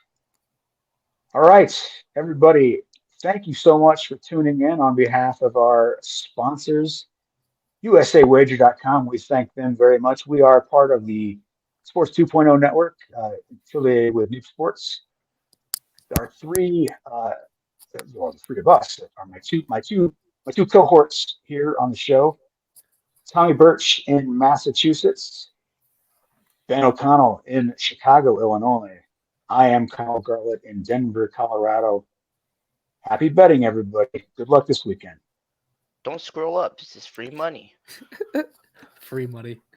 All right, everybody. Thank you so much for tuning in on behalf of our sponsors, USAWager.com. We thank them very much. We are part of the Sports 2.0 network, affiliated with New Sports. There are the three of us are my two cohorts here on the show. Tommy Birch in Massachusetts, Ben O'Connell in Chicago, Illinois. I am Kyle Garlett in Denver, Colorado. Happy betting, everybody. Good luck this weekend. Don't scroll up. This is free money. Free money.